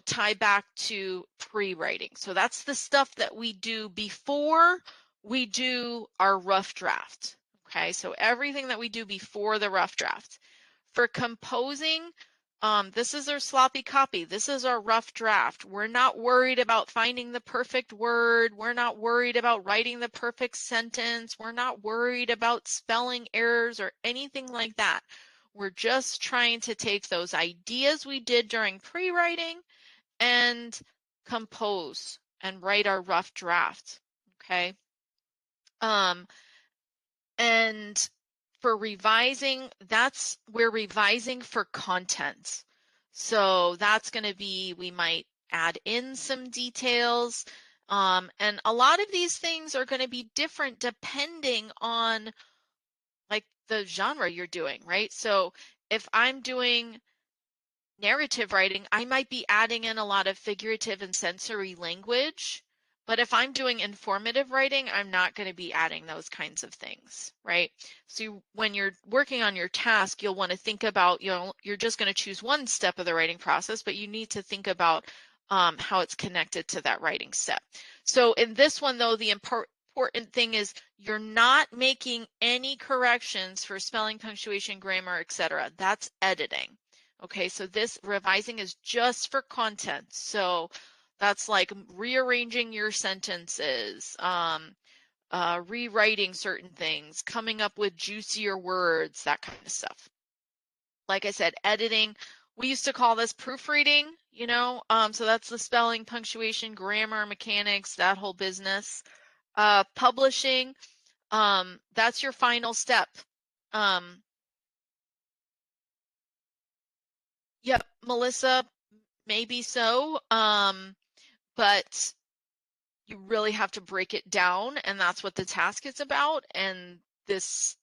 tie back to pre-writing. So that's the stuff that we do before we do our rough draft. Okay, so everything that we do before the rough draft. For composing, this is our sloppy copy. This is our rough draft. We're not worried about finding the perfect word. We're not worried about writing the perfect sentence. We're not worried about spelling errors or anything like that. We're just trying to take those ideas we did during pre-writing and compose and write our rough draft. Okay. And for revising, we're revising for content. So that's going to be, we might add in some details. And a lot of these things are going to be different depending on like the genre you're doing, right? So if I'm doing narrative writing, I might be adding in a lot of figurative and sensory language. But if I'm doing informative writing, I'm not going to be adding those kinds of things, right? So when you're working on your task, you'll want to think about, you're just going to choose one step of the writing process, but you need to think about how it's connected to that writing step. So in this one, though, the important thing is you're not making any corrections for spelling, punctuation, grammar, etc. That's editing. Okay, so this revising is just for content. So that's like rearranging your sentences, rewriting certain things, coming up with juicier words, that kind of stuff. Like I said, editing, we used to call this proofreading, so that's the spelling, punctuation, grammar, mechanics, that whole business. Publishing, that's your final step. Yep, Melissa, maybe so. But you really have to break it down, and that's what the task is about. And this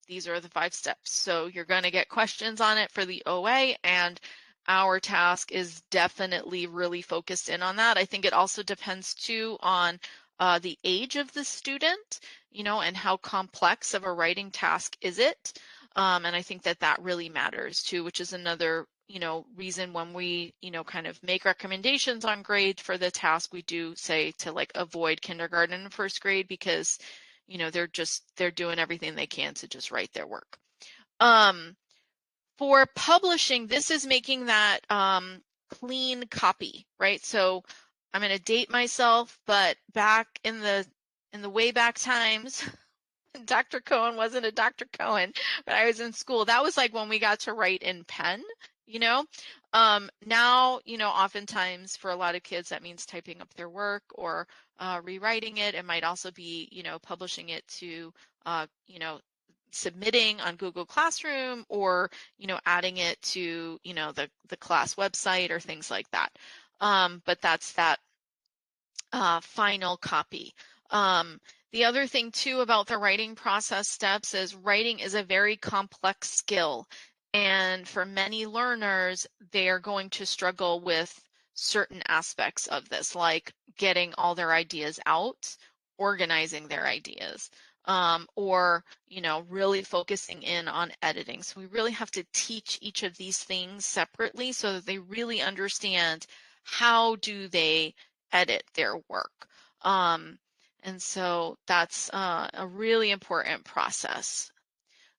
these are the 5 steps. So you're going to get questions on it for the OA, and our task is definitely really focused in on that. I think it also depends too on the age of the student, and how complex of a writing task is it. And I think that really matters too, which is another, reason when we, kind of make recommendations on grade for the task, we do say to like avoid kindergarten and first grade because, they're doing everything they can to just write their work. For publishing, this is making that clean copy, right? So I'm going to date myself, but back in the way back times, Dr. Cohen wasn't a Dr. Cohen, but I was in school. That was like when we got to write in pen, you know. Now, oftentimes for a lot of kids, that means typing up their work or rewriting it. It might also be, publishing it to, submitting on Google Classroom or, adding it to, the class website or things like that. But that's that final copy. The other thing too about the writing process steps is writing is a very complex skill. And for many learners, they are going to struggle with certain aspects of this, like getting all their ideas out, organizing their ideas, or, really focusing in on editing. So we really have to teach each of these things separately so that they really understand how do they edit their work. And so that's a really important process.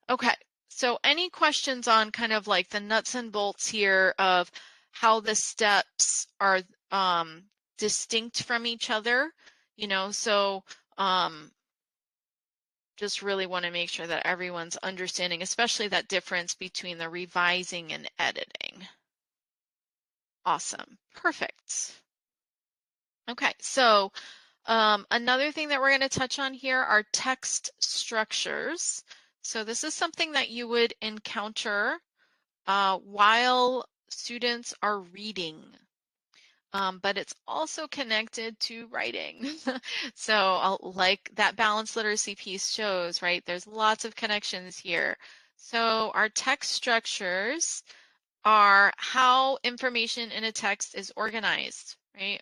Okay, so any questions on kind of like the nuts and bolts here of how the steps are distinct from each other? So just really want to make sure that everyone's understanding, especially that difference between the revising and editing. Awesome, perfect. Okay, so another thing that we're going to touch on here are text structures. So this is something that you would encounter while students are reading, but it's also connected to writing. So like that balanced literacy piece shows, right? There's lots of connections here. So our text structures are how information in a text is organized, right?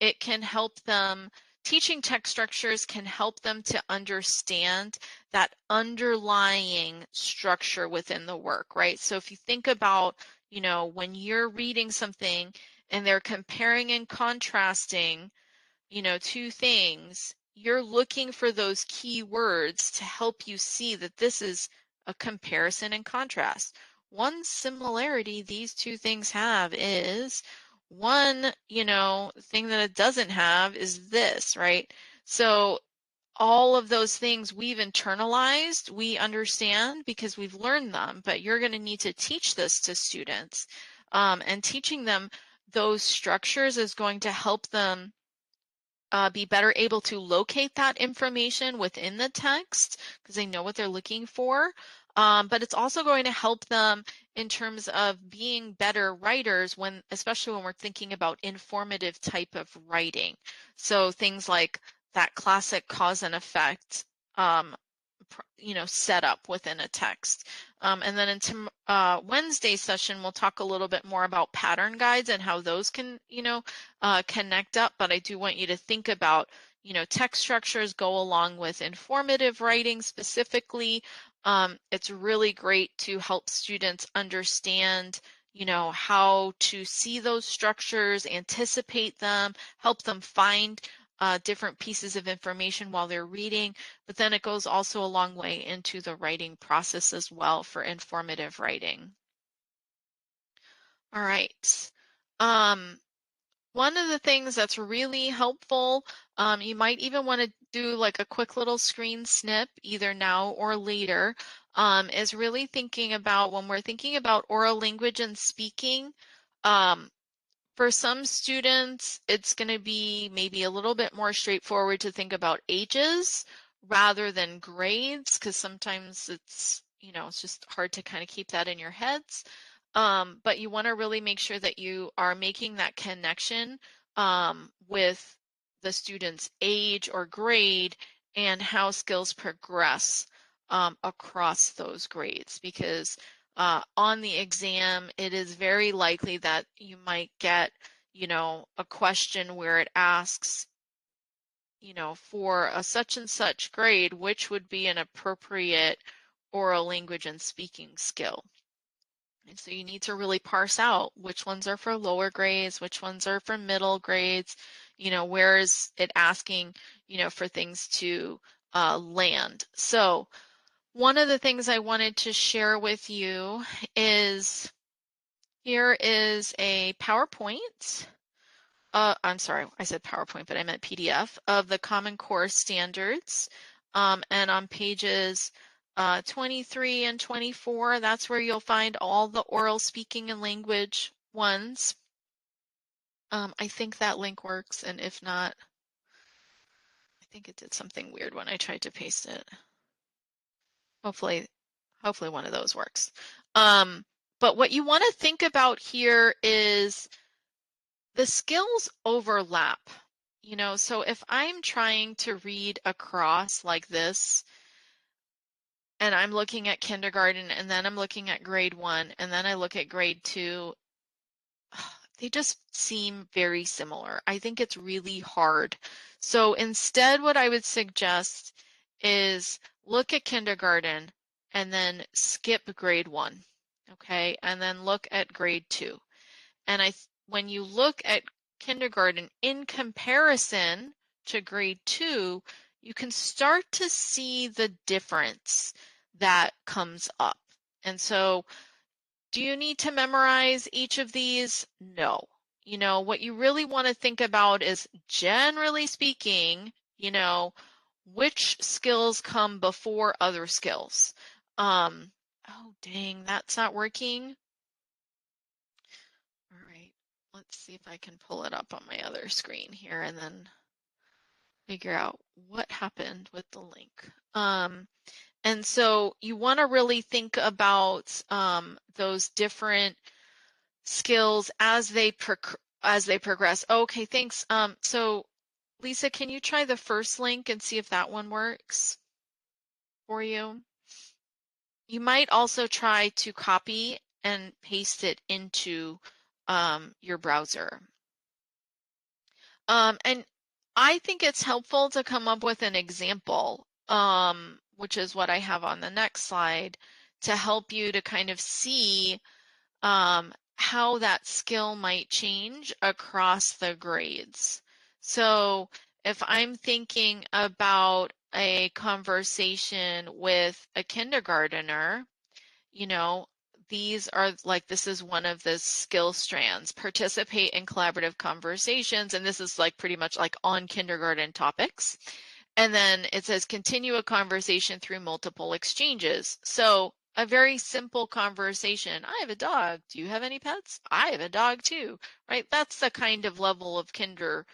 It can help them, teaching text structures can help them to understand that underlying structure within the work, right? So if you think about, when you're reading something and they're comparing and contrasting, two things, you're looking for those key words to help you see that this is a comparison and contrast. One similarity these two things have is one, thing that it doesn't have is this, right? So all of those things we've internalized, we understand because we've learned them, but you're going to need to teach this to students. And teaching them those structures is going to help them be better able to locate that information within the text because they know what they're looking for. But it's also going to help them in terms of being better writers especially when we're thinking about informative type of writing. So things like that classic cause and effect, set up within a text. And then in Wednesday's session, we'll talk a little bit more about pattern guides and how those can, connect up. But I do want you to think about, text structures go along with informative writing specifically. It's really great to help students understand, how to see those structures, anticipate them, help them find different pieces of information while they're reading, but then it goes also a long way into the writing process as well for informative writing. All right. One of the things that's really helpful, you might even want to do like a quick little screen snip either now or later, is really thinking about when we're thinking about oral language and speaking, for some students, it's going to be maybe a little bit more straightforward to think about ages rather than grades, because sometimes it's just hard to kind of keep that in your heads. But you want to really make sure that you are making that connection with the student's age or grade and how skills progress across those grades, because on the exam, it is very likely that you might get, a question where it asks, for a such and such grade, which would be an appropriate oral language and speaking skill. And so you need to really parse out which ones are for lower grades, which ones are for middle grades, where is it asking, for things to land. So one of the things I wanted to share with you is here is a PowerPoint. I'm sorry, I said PowerPoint, but I meant PDF of the Common Core standards. And on pages 23 and 24, that's where you'll find all the oral speaking and language ones. I think that link works, and if not, I think it did something weird when I tried to paste it. Hopefully one of those works. But what you want to think about here is the skills overlap. So if I'm trying to read across like this, and I'm looking at kindergarten, and then I'm looking at grade 1, and then I look at grade 2, they just seem very similar. I think it's really hard. So instead, what I would suggest is look at kindergarten and then skip grade 1, okay? And then look at grade 2. And when you look at kindergarten in comparison to grade 2, you can start to see the difference that comes up. And so, do you need to memorize each of these? No. What you really want to think about is, generally speaking, which skills come before other skills. Oh, dang, that's not working. All right, let's see if I can pull it up on my other screen here and then figure out what happened with the link. And so you want to really think about those different skills as they progress. Okay, thanks. So Lisa, can you try the first link and see if that one works for you? You might also try to copy and paste it into your browser. And I think it's helpful to come up with an example, which is what I have on the next slide, to help you to kind of see how that skill might change across the grades. So if I'm thinking about a conversation with a kindergartner, these are like, this is one of the skill strands: participate in collaborative conversations. And this is like pretty much like on kindergarten topics. And then it says continue a conversation through multiple exchanges. So a very simple conversation. I have a dog. Do you have any pets? I have a dog too, right? That's the kind of level of kinder,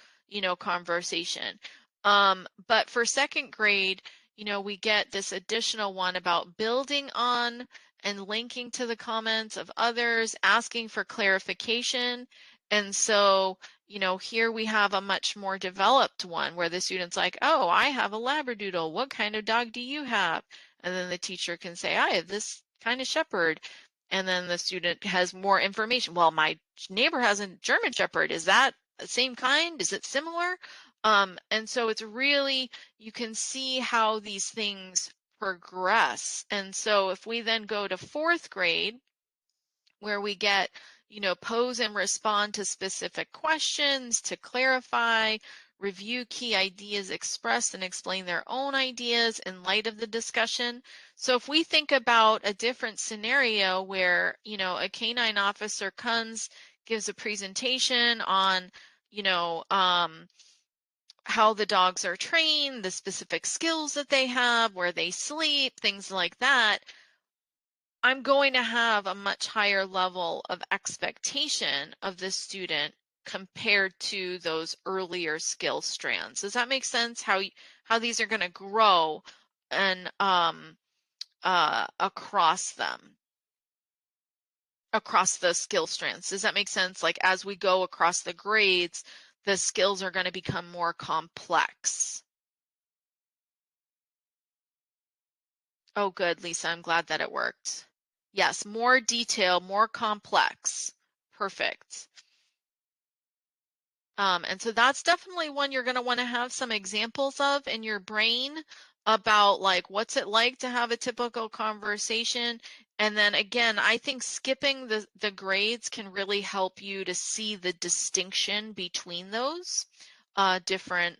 conversation. But for second grade, we get this additional one about building on and linking to the comments of others, asking for clarification. And so, here we have a much more developed one where the student's like, oh, I have a Labradoodle. What kind of dog do you have? And then the teacher can say, I have this kind of shepherd. And then the student has more information. Well, my neighbor has a German shepherd. Is that the same kind? Is it similar? And so it's really, you can see how these things progress. And so if we then go to fourth grade, where we get, pose and respond to specific questions to clarify, review key ideas expressed and explain their own ideas in light of the discussion. So if we think about a different scenario where, a canine officer comes, gives a presentation on, how the dogs are trained, the specific skills that they have, where they sleep, things like that, I'm going to have a much higher level of expectation of the student compared to those earlier skill strands. Does that make sense? How these are going to grow and across the skill strands. Does that make sense? Like, as we go across the grades, the skills are going to become more complex. Oh, good, Lisa. I'm glad that it worked. Yes, more detail, more complex. Perfect. And so that's definitely one you're going to want to have some examples of in your brain about like what's it like to have a typical conversation. And then again, I think skipping the grades can really help you to see the distinction between those different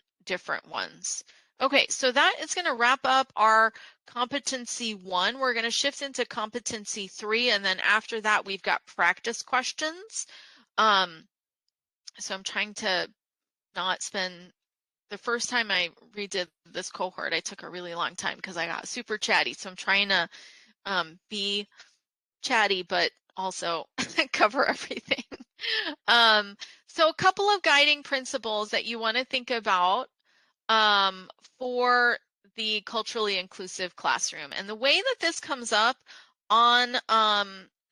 ones. Okay, so that is going to wrap up our competency 1. We're going to shift into competency 3, and then after that we've got practice questions. So I'm trying to not spend the first time I redid this cohort, I took a really long time because I got super chatty. So I'm trying to be chatty, but also cover everything. So a couple of guiding principles that you want to think about for the culturally inclusive classroom. And the way that this comes up on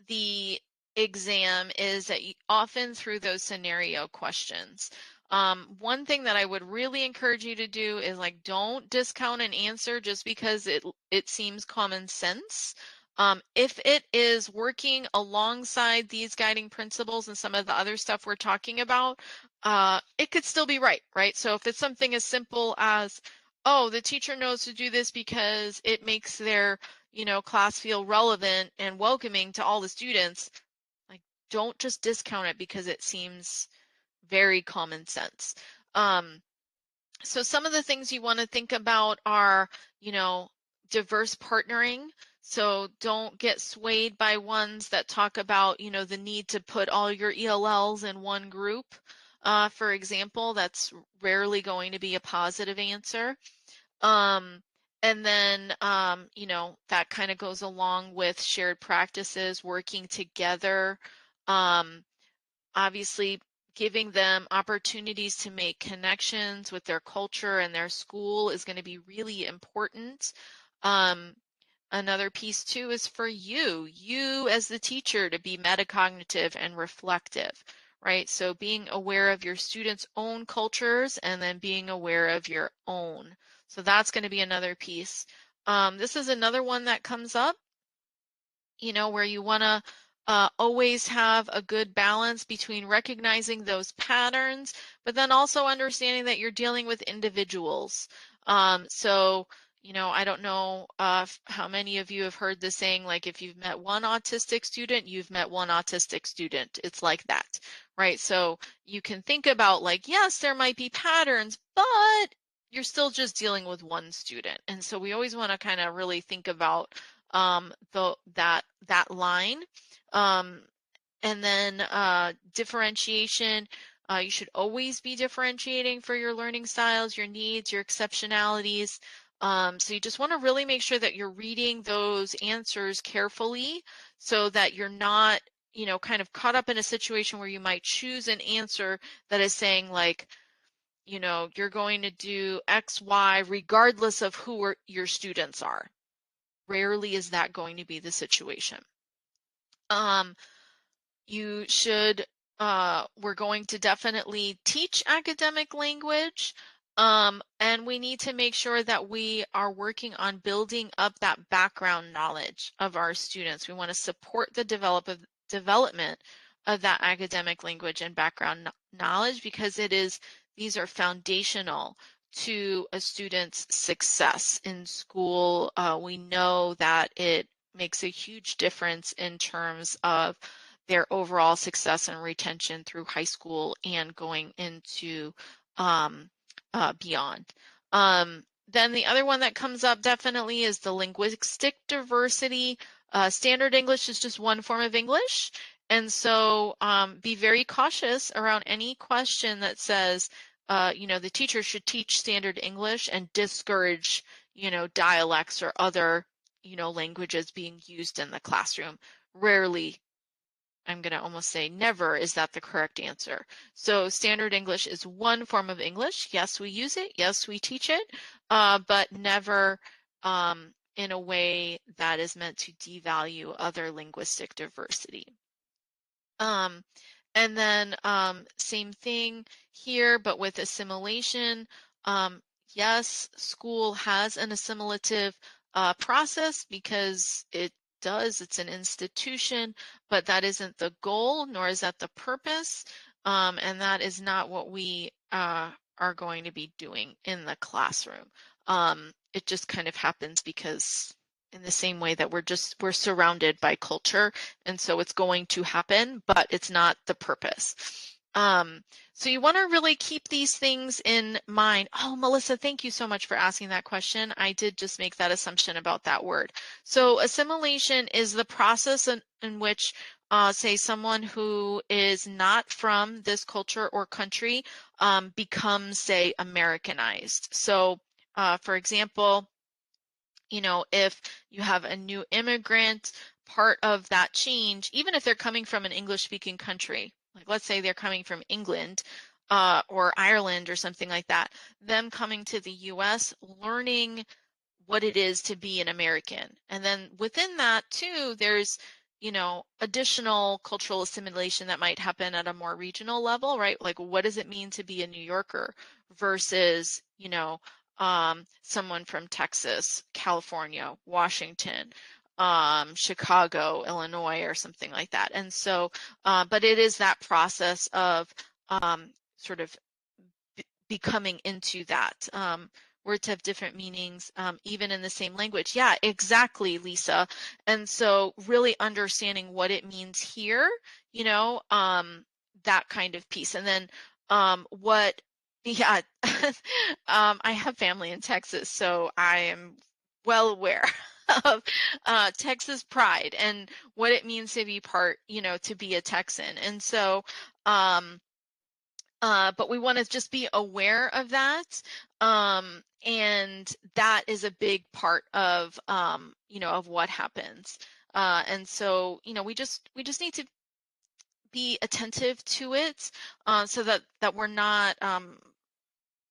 the exam is that often through those scenario questions. One thing that I would really encourage you to do is like don't discount an answer just because it seems common sense. If it is working alongside these guiding principles and some of the other stuff we're talking about, it could still be right, right? So if it's something as simple as, oh, the teacher knows to do this because it makes their, class feel relevant and welcoming to all the students, like don't just discount it because it seems very common sense. So some of the things you want to think about are, diverse partnering. So don't get swayed by ones that talk about, the need to put all your ELLs in one group. For example, that's rarely going to be a positive answer. And then, that kind of goes along with shared practices, working together. Obviously, giving them opportunities to make connections with their culture and their school is going to be really important. Another piece too is for you as the teacher to be metacognitive and reflective, right? So being aware of your students' own cultures and then being aware of your own. So that's going to be another piece. This is another one that comes up, where you want to always have a good balance between recognizing those patterns, but then also understanding that you're dealing with individuals. So, I don't know how many of you have heard the saying, like, if you've met one autistic student, you've met one autistic student. It's like that, right? So you can think about, like, yes, there might be patterns, but you're still just dealing with one student. And so we always want to kind of really think about that line. And then differentiation. You should always be differentiating for your learning styles, your needs, your exceptionalities. So you just want to really make sure that you're reading those answers carefully so that you're not, kind of caught up in a situation where you might choose an answer that is saying like, you're going to do X, Y, regardless of who your students are. Rarely is that going to be the situation. You should, we're going to definitely teach academic language, and we need to make sure that we are working on building up that background knowledge of our students. We want to support the development of that academic language and background knowledge because these are foundational to a student's success in school. We know that it makes a huge difference in terms of their overall success and retention through high school and going into beyond. Then the other one that comes up definitely is the linguistic diversity. Standard English is just one form of English. And so be very cautious around any question that says, the teacher should teach standard English and discourage, dialects or other, languages being used in the classroom. Rarely, I'm going to almost say never, is that the correct answer. So standard English is one form of English. Yes, we use it. Yes, we teach it, but never in a way that is meant to devalue other linguistic diversity. And then same thing here, but with assimilation. Yes, school has an assimilative process because it's an institution, but that isn't the goal, nor is that the purpose. And that is not what we are going to be doing in the classroom. It just kind of happens because in the same way that we're surrounded by culture, and so it's going to happen, but it's not the purpose. So you want to really keep these things in mind. Oh, Melissa, thank you so much for asking that question. I did just make that assumption about that word. So assimilation is the process in which, say, someone who is not from this culture or country becomes, say, Americanized. So, for example, if you have a new immigrant, part of that change, even if they're coming from an English-speaking country, like let's say they're coming from England or Ireland or something like that, them coming to the US, learning what it is to be an American. And then within that too, there's, additional cultural assimilation that might happen at a more regional level, right? Like, what does it mean to be a New Yorker versus, someone from Texas, California, Washington, Chicago, Illinois, or something like that. And so, but it is that process of sort of becoming into that. Words have different meanings, even in the same language. Yeah, exactly, Lisa. And so really understanding what it means here, that kind of piece. And then yeah, I have family in Texas, so I am well aware of Texas pride and what it means to be to be a Texan. And so, but we want to just be aware of that. And that is a big part of, of what happens. And so, we just need to be attentive to it, so that we're not,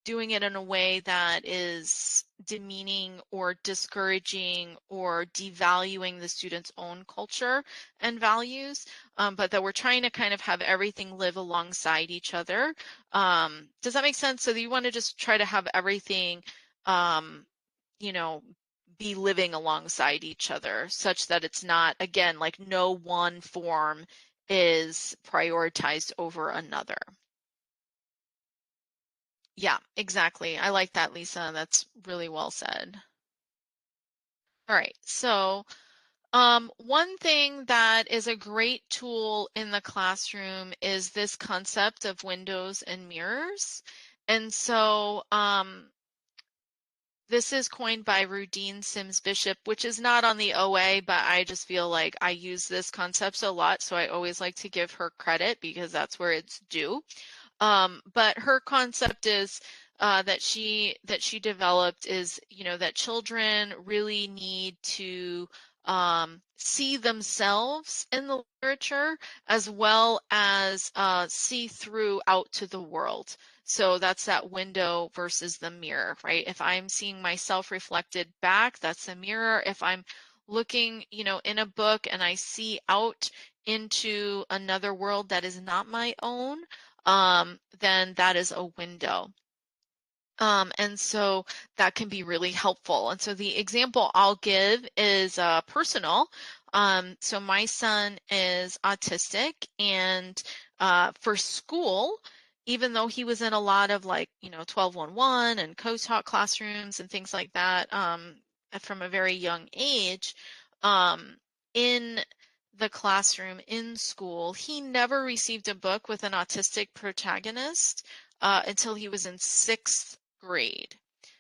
doing it in a way that is demeaning or discouraging or devaluing the student's own culture and values, but that we're trying to kind of have everything live alongside each other. Does that make sense? So you want to just try to have everything, you know, be living alongside each other such that it's not, again, like no one form is prioritized over another. Yeah, exactly. I like that, Lisa. That's really well said. All right. So, one thing that is a great tool in the classroom is this concept of windows and mirrors. And so, this is coined by Rudine Sims Bishop, which is not on the OA, but I just feel like I use this concept a lot, so I always like to give her credit because that's where it's due. But her concept is that she developed is, that children really need to see themselves in the literature as well as see through out to the world. So that's that window versus the mirror, right? If I'm seeing myself reflected back, that's a mirror. If I'm looking, in a book and I see out into another world that is not my own, then that is a window. And so that can be really helpful. And so the example I'll give is personal. So my son is autistic, and for school, even though he was in a lot of 12-1-1 and co-taught classrooms and things like that from a very young age, in the classroom in school, he never received a book with an autistic protagonist until he was in 6th grade.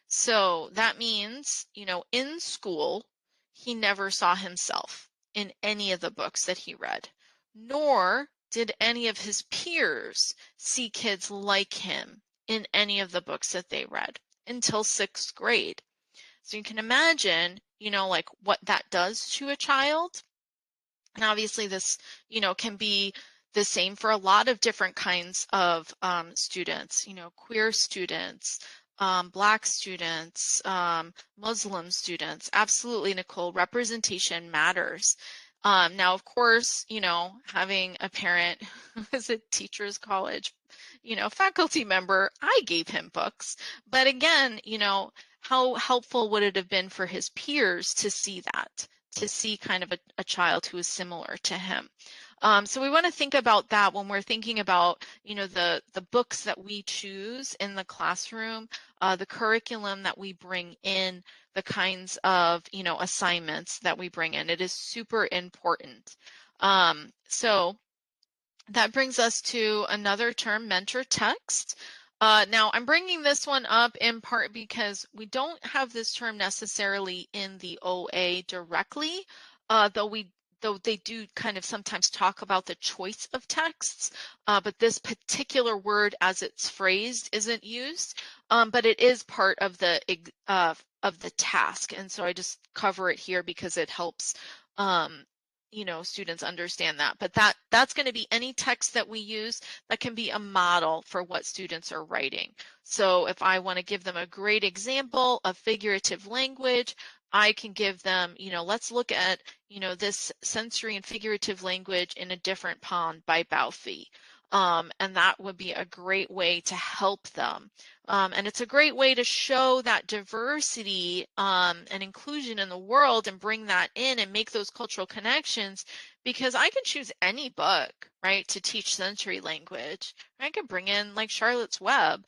So that means, in school, he never saw himself in any of the books that he read, nor did any of his peers see kids like him in any of the books that they read until 6th grade. So you can imagine, like what that does to a child. And obviously this, can be the same for a lot of different kinds of students, queer students, Black students, Muslim students. Absolutely, Nicole, representation matters. Now, of course, having a parent who is a teacher's college, faculty member, I gave him books. But again, how helpful would it have been for his peers to see that, to see kind of a child who is similar to him? So we want to think about that when we're thinking about, the books that we choose in the classroom, the curriculum that we bring in, the kinds of, assignments that we bring in. It is super important. So that brings us to another term, mentor text. Now, I'm bringing this one up in part because we don't have this term necessarily in the OA directly, though they do kind of sometimes talk about the choice of texts, but this particular word as it's phrased isn't used, but it is part of the task, and so I just cover it here because it helps students understand that. But that's going to be any text that we use that can be a model for what students are writing. So if I want to give them a great example of figurative language, I can give them, let's look at, this sensory and figurative language in a different pond by Balfe. And that would be a great way to help them. And it's a great way to show that diversity and inclusion in the world and bring that in and make those cultural connections, because I can choose any book, right, to teach sensory language. I can bring in like Charlotte's Web,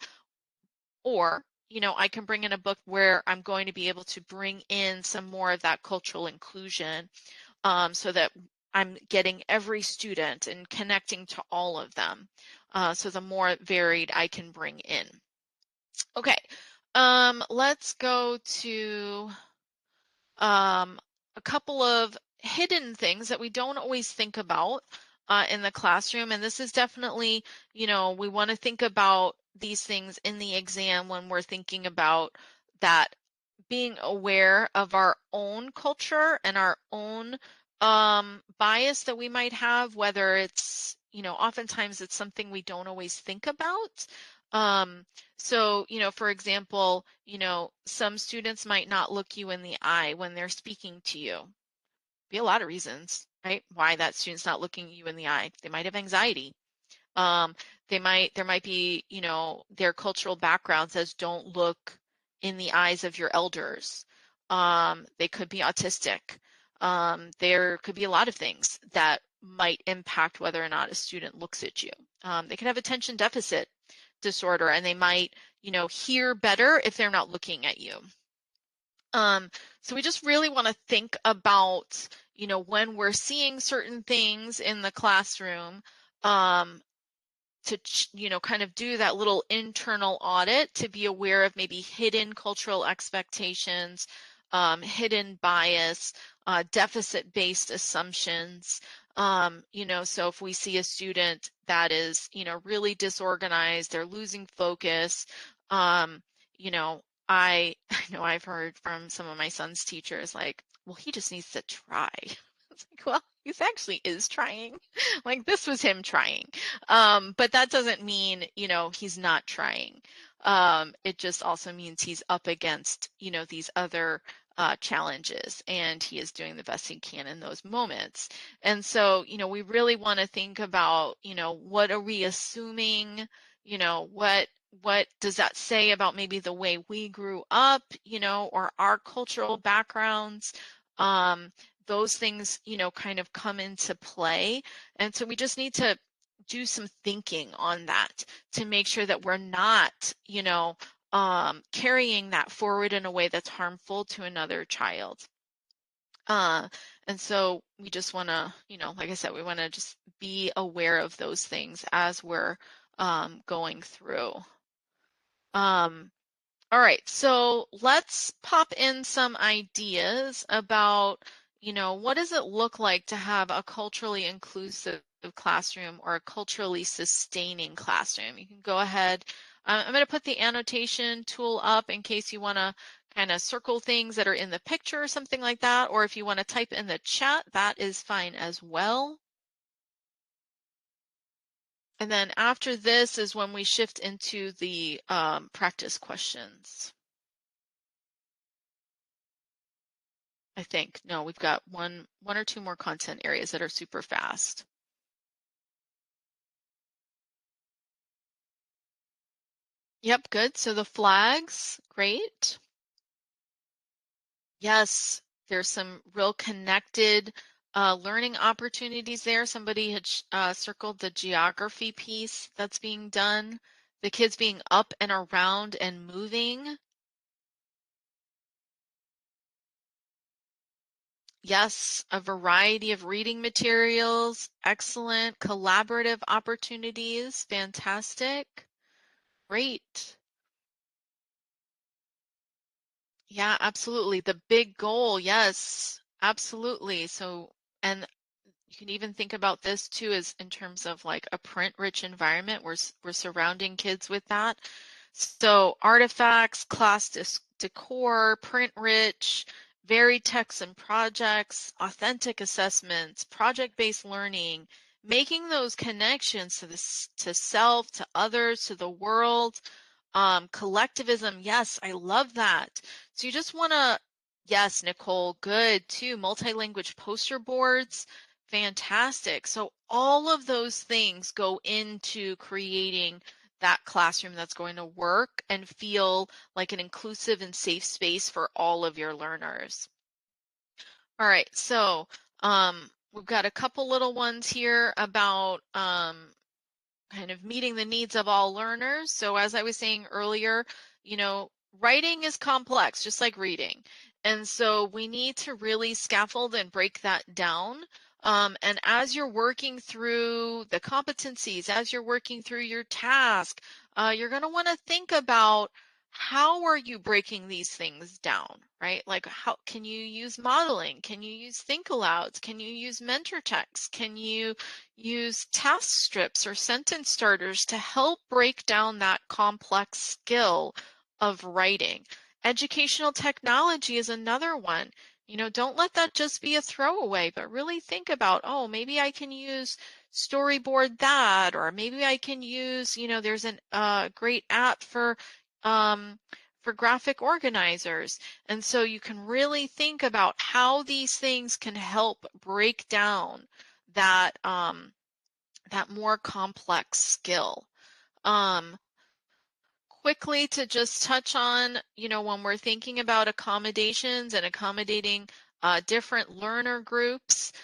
or I can bring in a book where I'm going to be able to bring in some more of that cultural inclusion, so that I'm getting every student and connecting to all of them. So the more varied I can bring in. Okay, let's go to a couple of hidden things that we don't always think about in the classroom. And this is definitely, we want to think about these things in the exam when we're thinking about that, being aware of our own culture and our own bias that we might have, whether it's, oftentimes it's something we don't always think about. So, for example, some students might not look you in the eye when they're speaking to you. Be a lot of reasons, right? Why that student's not looking you in the eye. They might have anxiety. Um, there might be, their cultural background says don't look in the eyes of your elders. They could be autistic. There could be a lot of things that might impact whether or not a student looks at you. They could have attention deficit disorder, and they might, hear better if they're not looking at you. So we just really want to think about, when we're seeing certain things in the classroom, to, kind of do that little internal audit to be aware of maybe hidden cultural expectations, hidden bias, deficit-based assumptions. So if we see a student that is, really disorganized, they're losing focus, um, you know, I know I've heard from some of my son's teachers like, well, he just needs to try. It's like, well, he actually is trying. Like this was him trying. But that doesn't mean, he's not trying. It just also means he's up against, these other challenges, and he is doing the best he can in those moments. And so, we really want to think about, what are we assuming, what does that say about maybe the way we grew up, or our cultural backgrounds? Those things, kind of come into play. And so we just need to do some thinking on that to make sure that we're not, carrying that forward in a way that's harmful to another child. And so we just want to, like I said, we want to just be aware of those things as we're going through. All right, so let's pop in some ideas about, what does it look like to have a culturally inclusive classroom or a culturally sustaining classroom? You can go ahead. I'm going to put the annotation tool up in case you want to kind of circle things that are in the picture or something like that, or if you want to type in the chat, that is fine as well. And then after this is when we shift into the practice questions. I think. No, we've got one or two more content areas that are super fast. Yep, good. So the flags, great. Yes, there's some real connected learning opportunities there. Somebody had circled the geography piece that's being done, the kids being up and around and moving. Yes, a variety of reading materials, excellent collaborative opportunities, fantastic, great. Yeah, absolutely. The big goal, yes, absolutely. So, and you can even think about this too as in terms of like a print-rich environment. We're surrounding kids with that. So artifacts, class decor, print-rich, varied texts and projects, authentic assessments, project-based learning, making those connections to this to self, to others, to the world. Collectivism, yes, I love that. So you just want to, yes, Nicole, good too. Multi-language poster boards, fantastic. So all of those things go into creating that classroom that's going to work and feel like an inclusive and safe space for all of your learners. All right, so we've got a couple little ones here about kind of meeting the needs of all learners. So as I was saying earlier, you know, writing is complex, just like reading. And so we need to really scaffold and break that down. And as you're working through the competencies, as you're working through your task, you're going to want to think about how are you breaking these things down, right? Like how can you use modeling? Can you use think alouds? Can you use mentor text? Can you use task strips or sentence starters to help break down that complex skill of writing? Educational technology is another one. You know, don't let that just be a throwaway, but really think about, oh, maybe I can use storyboard that, or maybe I can use, you know, there's a great app um, for graphic organizers. And so you can really think about how these things can help break down that more complex skill. Um, quickly to just touch on, you know, when we're thinking about accommodations and accommodating different learner groups,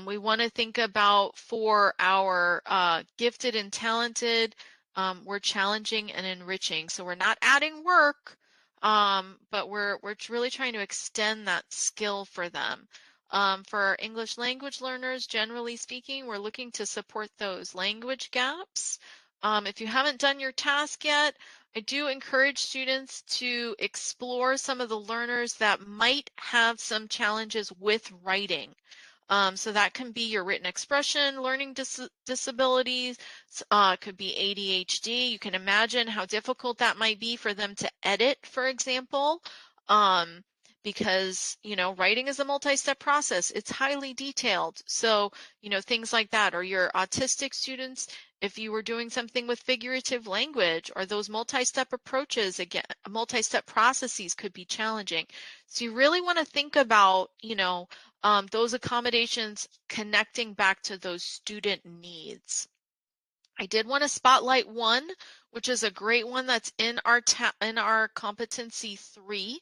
we want to think about for our gifted and talented, we're challenging and enriching. So we're not adding work, but we're really trying to extend that skill for them. For our English language learners, generally speaking, we're looking to support those language gaps. If you haven't done your task yet, I do encourage students to explore some of the learners that might have some challenges with writing. So that can be your written expression, learning disabilities, could be ADHD. You can imagine how difficult that might be for them to edit, for example, um, because, you know, writing is a multi-step process. It's highly detailed. So, you know, things like that. Or your autistic students, if you were doing something with figurative language or those multi-step approaches, again, multi-step processes could be challenging. So you really want to think about, you know, those accommodations connecting back to those student needs. I did want to spotlight one, which is a great one that's in our competency 3.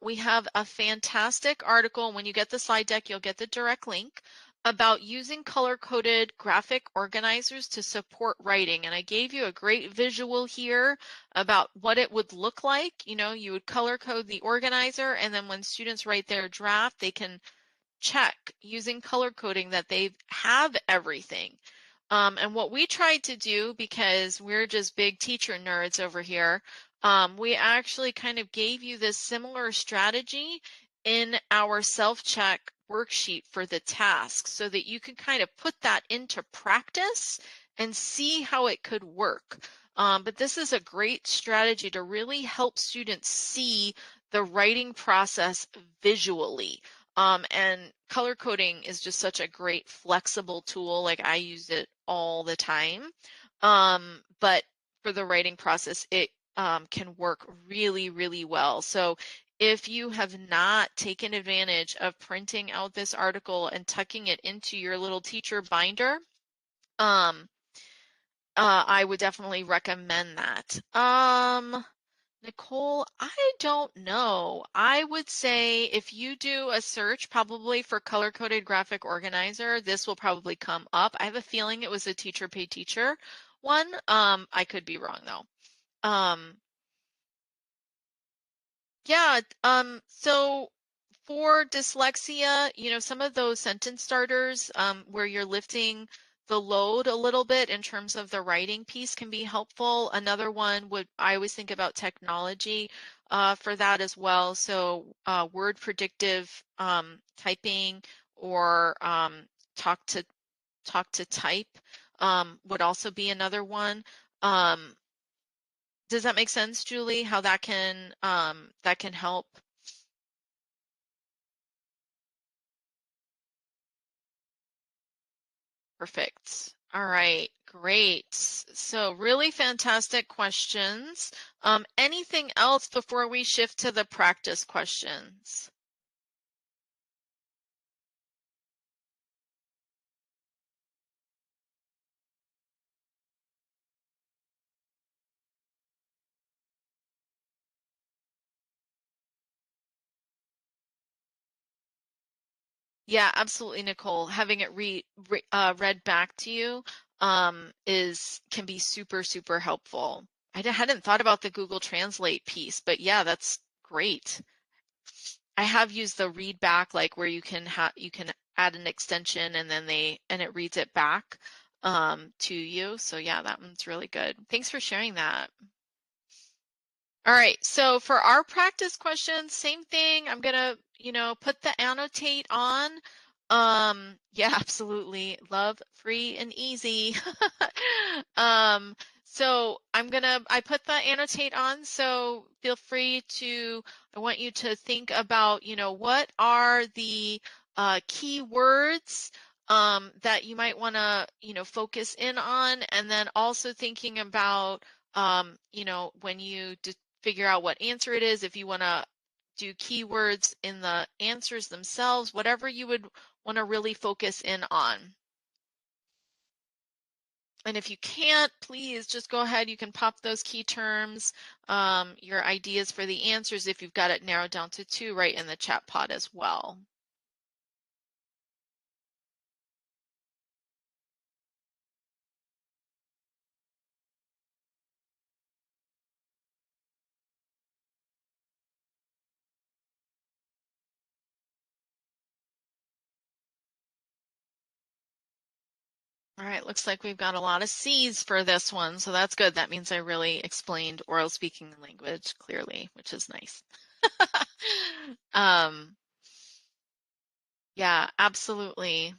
We have a fantastic article. When you get the slide deck, you'll get the direct link about using color-coded graphic organizers to support writing. And I gave you a great visual here about what it would look like. You know, you would color code the organizer, and then when students write their draft, they can check using color coding that they have everything. And what we tried to do, because we're just big teacher nerds over here, we actually kind of gave you this similar strategy in our self-check worksheet for the task so that you can kind of put that into practice and see how it could work. But this is a great strategy to really help students see the writing process visually. And color coding is just such a great flexible tool. Like I use it all the time. But for the writing process, it can work really, really well. So if you have not taken advantage of printing out this article and tucking it into your little teacher binder, I would definitely recommend that. Nicole, I don't know. I would say if you do a search probably for color-coded graphic organizer, this will probably come up. I have a feeling it was a teacher pay teacher one. I could be wrong though. Um, yeah, so for dyslexia, some of those sentence starters, where you're lifting the load a little bit in terms of the writing piece can be helpful. Another one I always think about technology, for that as well. So, word predictive, typing or, talk to type, would also be another one. Um, does that make sense, Julie? How that can help? Perfect. All right, great. So really fantastic questions. Anything else before we shift to the practice questions? Yeah, absolutely, Nicole. Having it read back to you, can be super, super helpful. Hadn't thought about the Google Translate piece, but yeah, that's great. I have used the read back, like where you can add an extension and then it reads it back, to you. So yeah, that one's really good. Thanks for sharing that. All right, so for our practice questions, same thing. I'm gonna, put the annotate on. Yeah, absolutely. Love free and easy. Um, so I put the annotate on, so feel free to, I want you to think about, what are the key words that you might want to, focus in on, and then also thinking about, when you figure out what answer it is, if you want to do keywords in the answers themselves, whatever you would want to really focus in on. And if you can't, please just go ahead. You can pop those key terms, your ideas for the answers, if you've got it narrowed down to 2, right in the chat pod as well. All right, looks like we've got a lot of C's for this one, so that's good. That means I really explained oral speaking language clearly, which is nice. um, yeah, absolutely.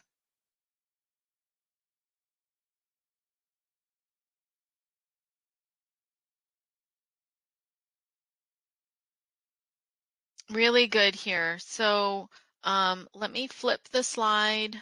Really good here. So let me flip the slide.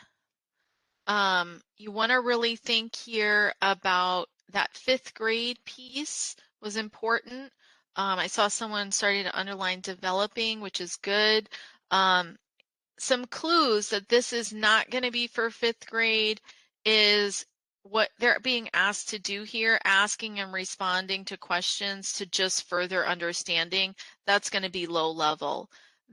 You want to really think here about that 5th grade piece was important. I saw someone starting to underline developing, which is good. Some clues that this is not going to be for 5th grade is what they're being asked to do here, asking and responding to questions to just further understanding. That's going to be low level.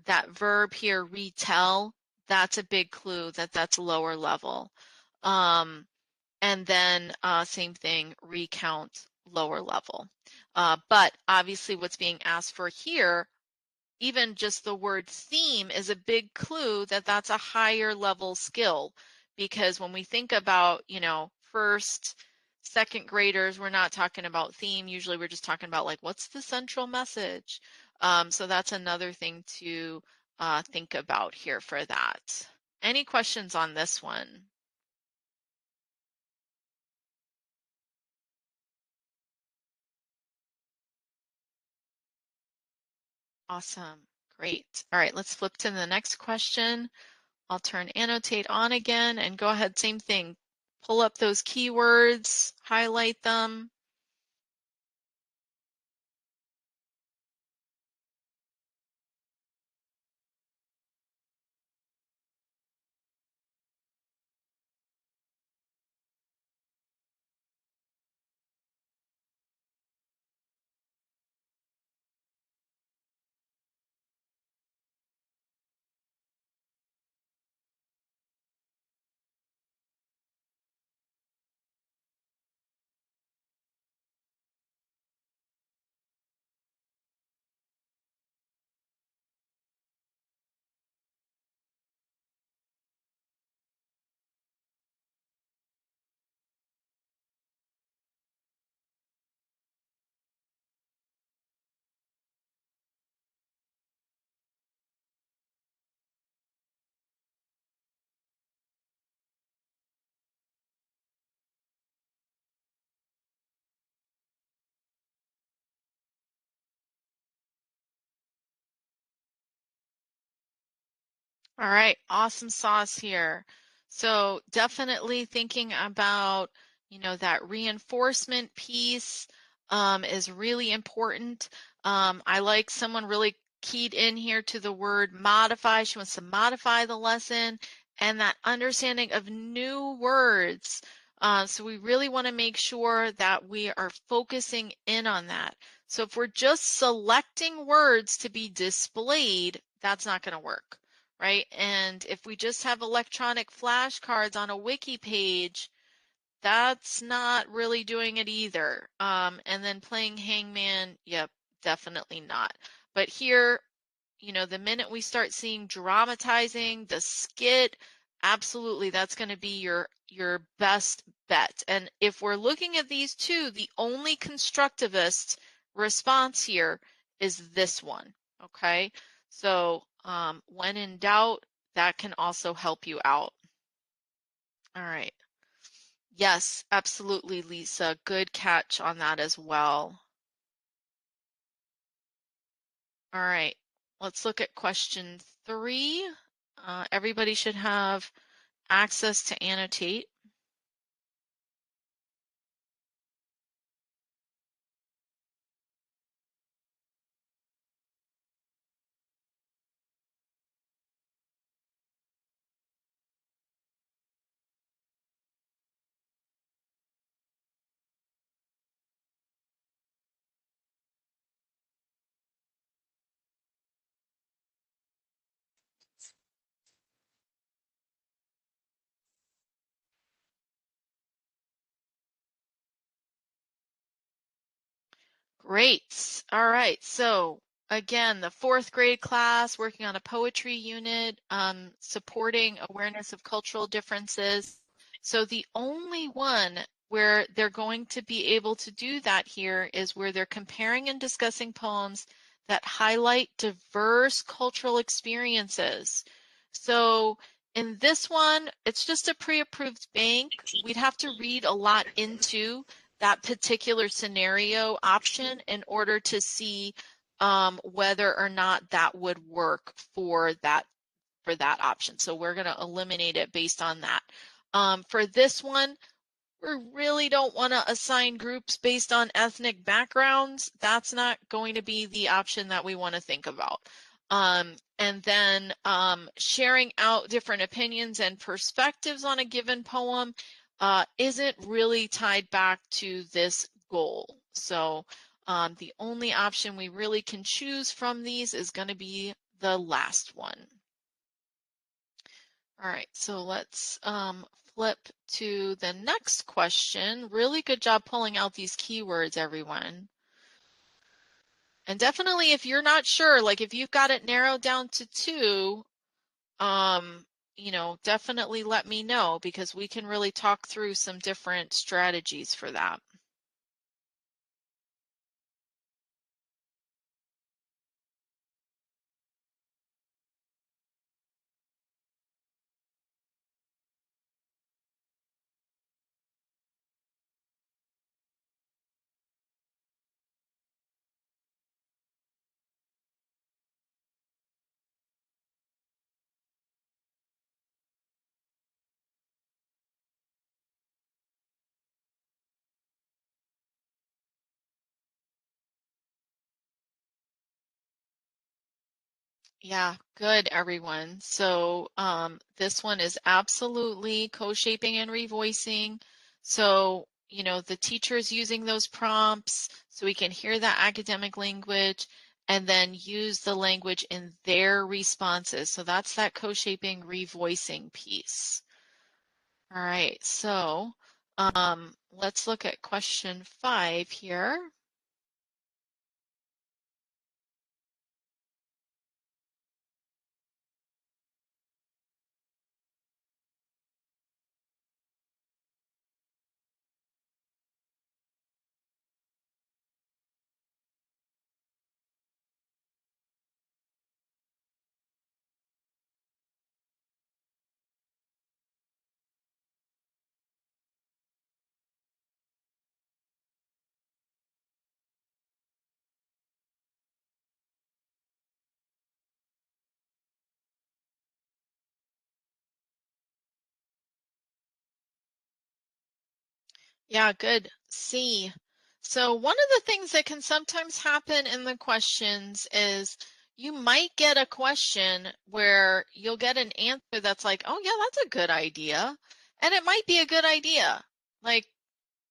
That verb here, retell, that's a big clue that that's lower level. And then same thing, recount, lower level. But obviously what's being asked for here, even just the word theme is a big clue that that's a higher level skill, because when we think about, first, second graders, we're not talking about theme. Usually we're just talking about like, what's the central message? So that's another thing to think about here for that. Any questions on this one? Awesome. Great. All right, let's flip to the next question. I'll turn annotate on again and go ahead, same thing. Pull up those keywords, highlight them. All right, awesome sauce here. So definitely thinking about, that reinforcement piece is really important. I like someone really keyed in here to the word modify. She wants to modify the lesson and that understanding of new words. So we really want to make sure that we are focusing in on that. So if we're just selecting words to be displayed, that's not going to work. Right? And if we just have electronic flashcards on a wiki page, that's not really doing it either. And then playing Hangman, yep, definitely not. But here, the minute we start seeing dramatizing, the skit, absolutely, that's going to be your best bet. And if we're looking at these two, the only constructivist response here is this one. Okay, so when in doubt, that can also help you out. All right. Yes, absolutely, Lisa. Good catch on that as well. All right. Let's look at question 3. Everybody should have access to annotate. Great. All right. So again, the 4th grade class working on a poetry unit, supporting awareness of cultural differences. So the only one where they're going to be able to do that here is where they're comparing and discussing poems that highlight diverse cultural experiences. So in this one, it's just a pre-approved bank. We'd have to read a lot into that particular scenario option in order to see whether or not that would work for that option. So we're going to eliminate it based on that. For this one, we really don't want to assign groups based on ethnic backgrounds. That's not going to be the option that we want to think about. And then sharing out different opinions and perspectives on a given poem isn't really tied back to this goal. So the only option we really can choose from these is going to be the last one. All right, so let's flip to the next question. Really good job pulling out these keywords, everyone. And definitely if you're not sure, like if you've got it narrowed down to 2, definitely let me know because we can really talk through some different strategies for that. Yeah, good, everyone. So this one is absolutely co-shaping and revoicing. So, the teacher is using those prompts so we can hear that academic language and then use the language in their responses. So that's that co-shaping, revoicing piece. All right, so let's look at question 5 here. Yeah, good. C. So one of the things that can sometimes happen in the questions is you might get a question where you'll get an answer that's like, oh yeah, that's a good idea. And it might be a good idea. Like,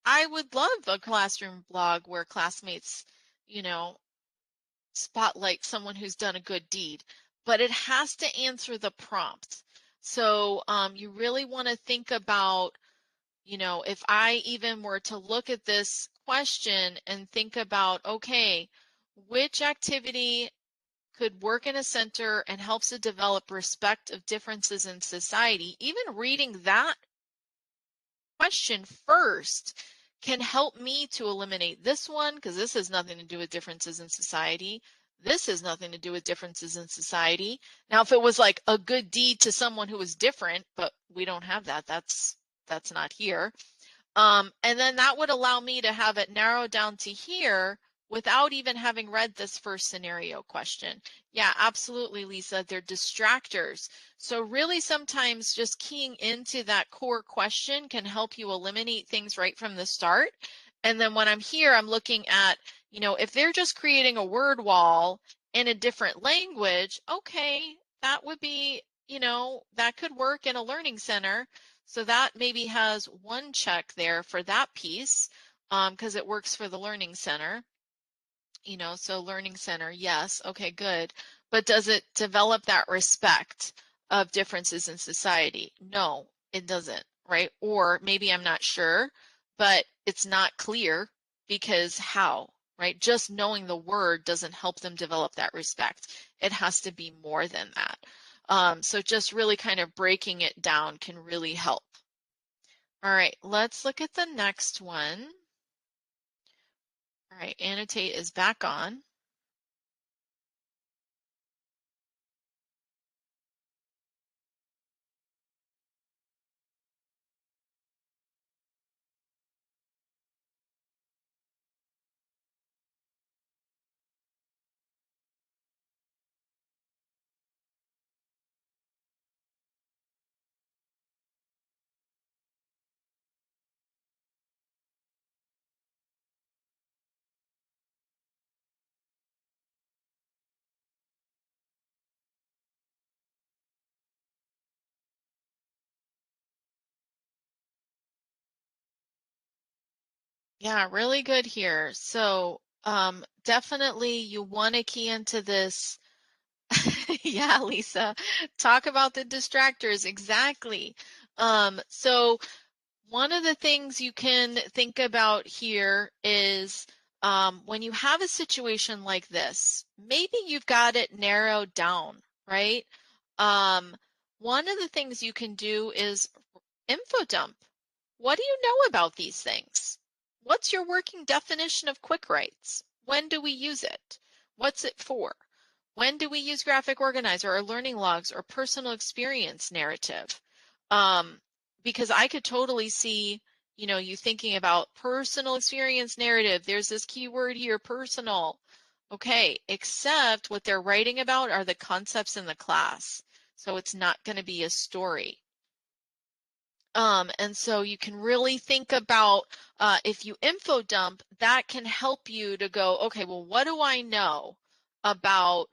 I would love a classroom blog where classmates, you know, spotlight someone who's done a good deed, but it has to answer the prompt. So you really want to think about, if I even were to look at this question and think about, okay, which activity could work in a center and helps to develop respect of differences in society, even reading that question first can help me to eliminate this one because this has nothing to do with differences in society. This has nothing to do with differences in society. Now, if it was like a good deed to someone who was different, but we don't have that, that's not here. And then that would allow me to have it narrowed down to here without even having read this first scenario question. Yeah, absolutely, Lisa. They're distractors. So really sometimes just keying into that core question can help you eliminate things right from the start. And then when I'm here, I'm looking at, if they're just creating a word wall in a different language, okay, that would be, that could work in a learning center. So that maybe has one check there for that piece because it works for the Learning Center. So Learning Center, yes, okay, good. But does it develop that respect of differences in society? No, it doesn't, right? Or maybe I'm not sure, but it's not clear because how, right? Just knowing the word doesn't help them develop that respect. It has to be more than that. So just really kind of breaking it down can really help. All right, let's look at the next one. All right, annotate is back on. Yeah, really good here. So definitely you want to key into this. Yeah, Lisa, talk about the distractors. Exactly. So one of the things you can think about here is when you have a situation like this, maybe you've got it narrowed down, right? Um, one of the things you can do is info dump. What do you know about these things? What's your working definition of quick writes? When do we use it? What's it for? When do we use graphic organizer or learning logs or personal experience narrative? Um, because I could totally see, you thinking about personal experience narrative. There's this keyword here, personal. Okay, except what they're writing about are the concepts in the class. So it's not going to be a story. And so you can really think about if you info dump, that can help you to go, okay, well, what do I know about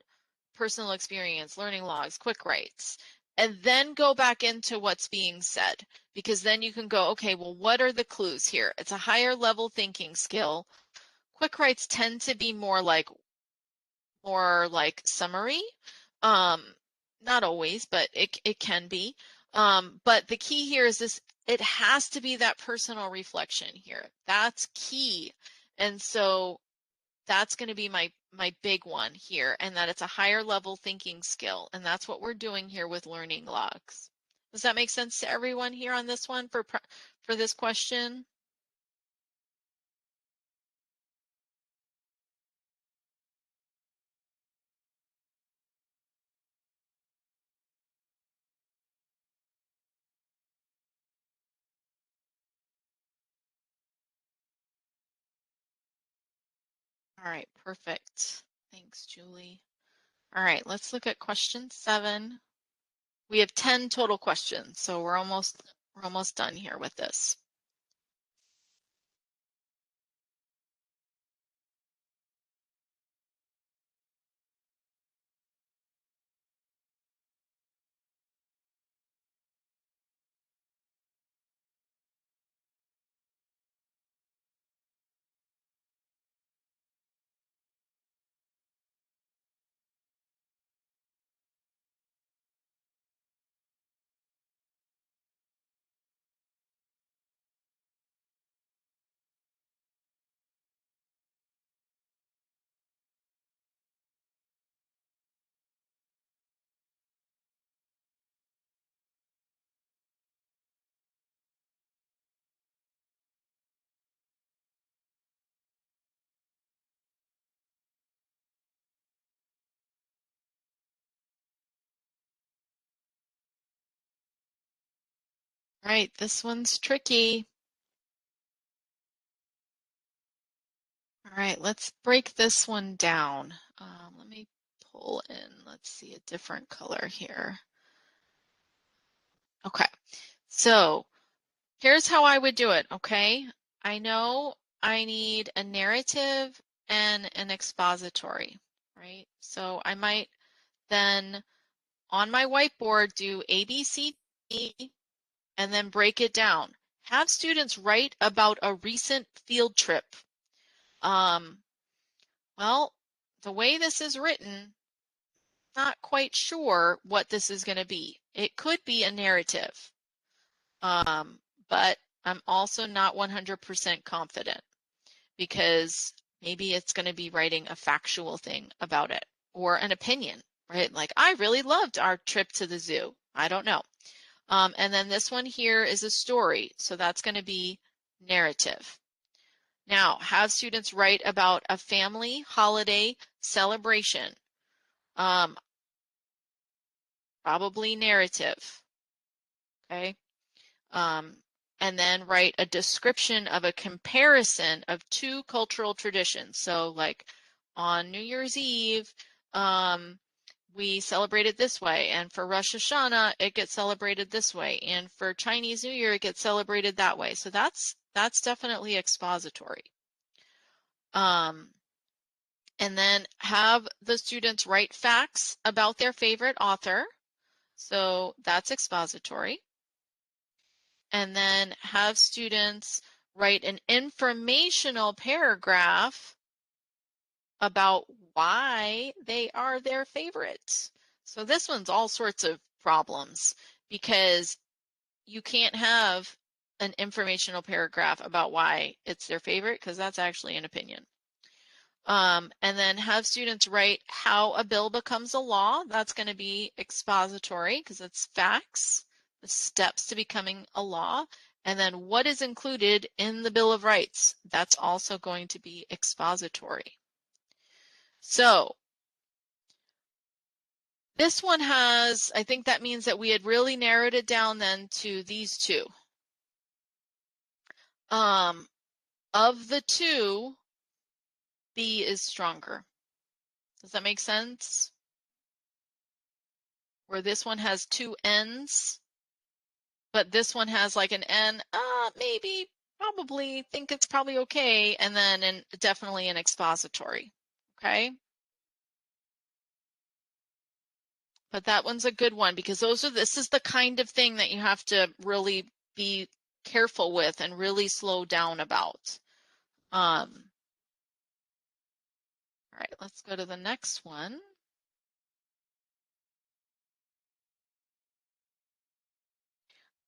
personal experience, learning logs, quick writes? And then go back into what's being said, because then you can go, okay, well, what are the clues here? It's a higher level thinking skill. Quick writes tend to be more like summary. Um, Not always, but it can be. But the key here is this, it has to be that personal reflection here. That's key. And so that's going to be my big one here, and that it's a higher level thinking skill. And that's what we're doing here with learning logs. Does that make sense to everyone here on this one for this question? All right, perfect. Thanks, Julie. All right, let's look at question 7. We have 10 total questions, so we're almost done here with this. All right, this one's tricky. All right, let's break this one down. Let me pull in, let's see, a different color here. Okay, so here's how I would do it, okay? I know I need a narrative and an expository, right? So I might then on my whiteboard do A, B, C, D, and then break it down. Have students write about a recent field trip. Well, the way this is written, not quite sure what this is going to be. It could be a narrative, but I'm also not 100% confident because maybe it's going to be writing a factual thing about it or an opinion, right? Like, I really loved our trip to the zoo. I don't know. And then this one here is a story, so that's going to be narrative. Now, have students write about a family holiday celebration. Um, Probably narrative, okay? Um, and then write a description of a comparison of two cultural traditions. So like on New Year's Eve, we celebrate it this way, and for Rosh Hashanah, it gets celebrated this way, and for Chinese New Year, it gets celebrated that way. So that's definitely expository. Um, and then have the students write facts about their favorite author. So that's expository. And then have students write an informational paragraph about why they are their favorites. So this one's all sorts of problems because you can't have an informational paragraph about why it's their favorite because that's actually an opinion. And then have students write how a bill becomes a law. That's going to be expository because it's facts, the steps to becoming a law. And then what is included in the Bill of Rights. That's also going to be expository. So this one has, I think that means that we had really narrowed it down then to these two. Of the two, B is stronger. Does that make sense? Where this one has two N's, but this one has like an N, maybe, probably, think it's probably okay, and then definitely an expository, okay? But that one's a good one because this is the kind of thing that you have to really be careful with and really slow down about. All right, let's go to the next one.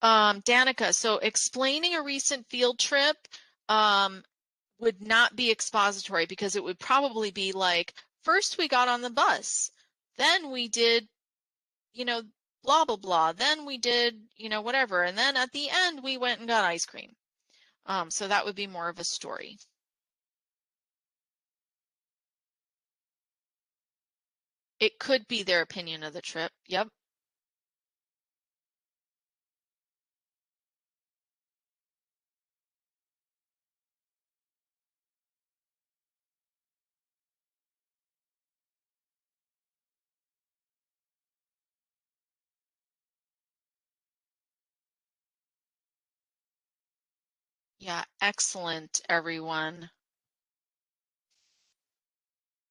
Danica, so explaining a recent field trip would not be expository because it would probably be like, first we got on the bus, then we did, blah, blah, blah, then we did, whatever, and then at the end we went and got ice cream. So that would be more of a story. It could be their opinion of the trip. Yep. Yeah, excellent, everyone.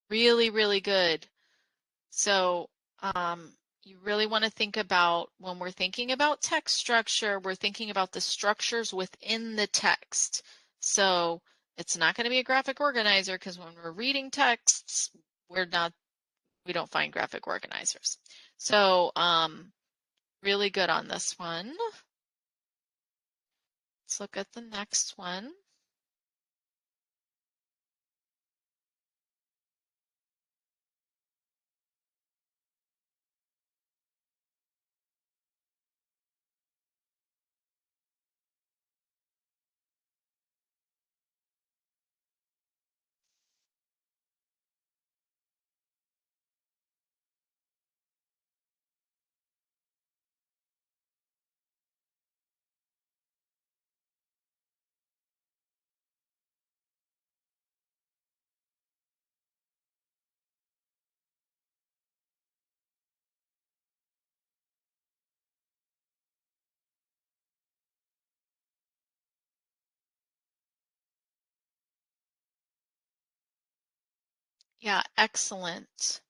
Really, really good. So you really want to think about when we're thinking about text structure, we're thinking about the structures within the text. So it's not going to be a graphic organizer because when we're reading texts, we don't find graphic organizers. So really good on this one. Let's look at the next one. Yeah, excellent.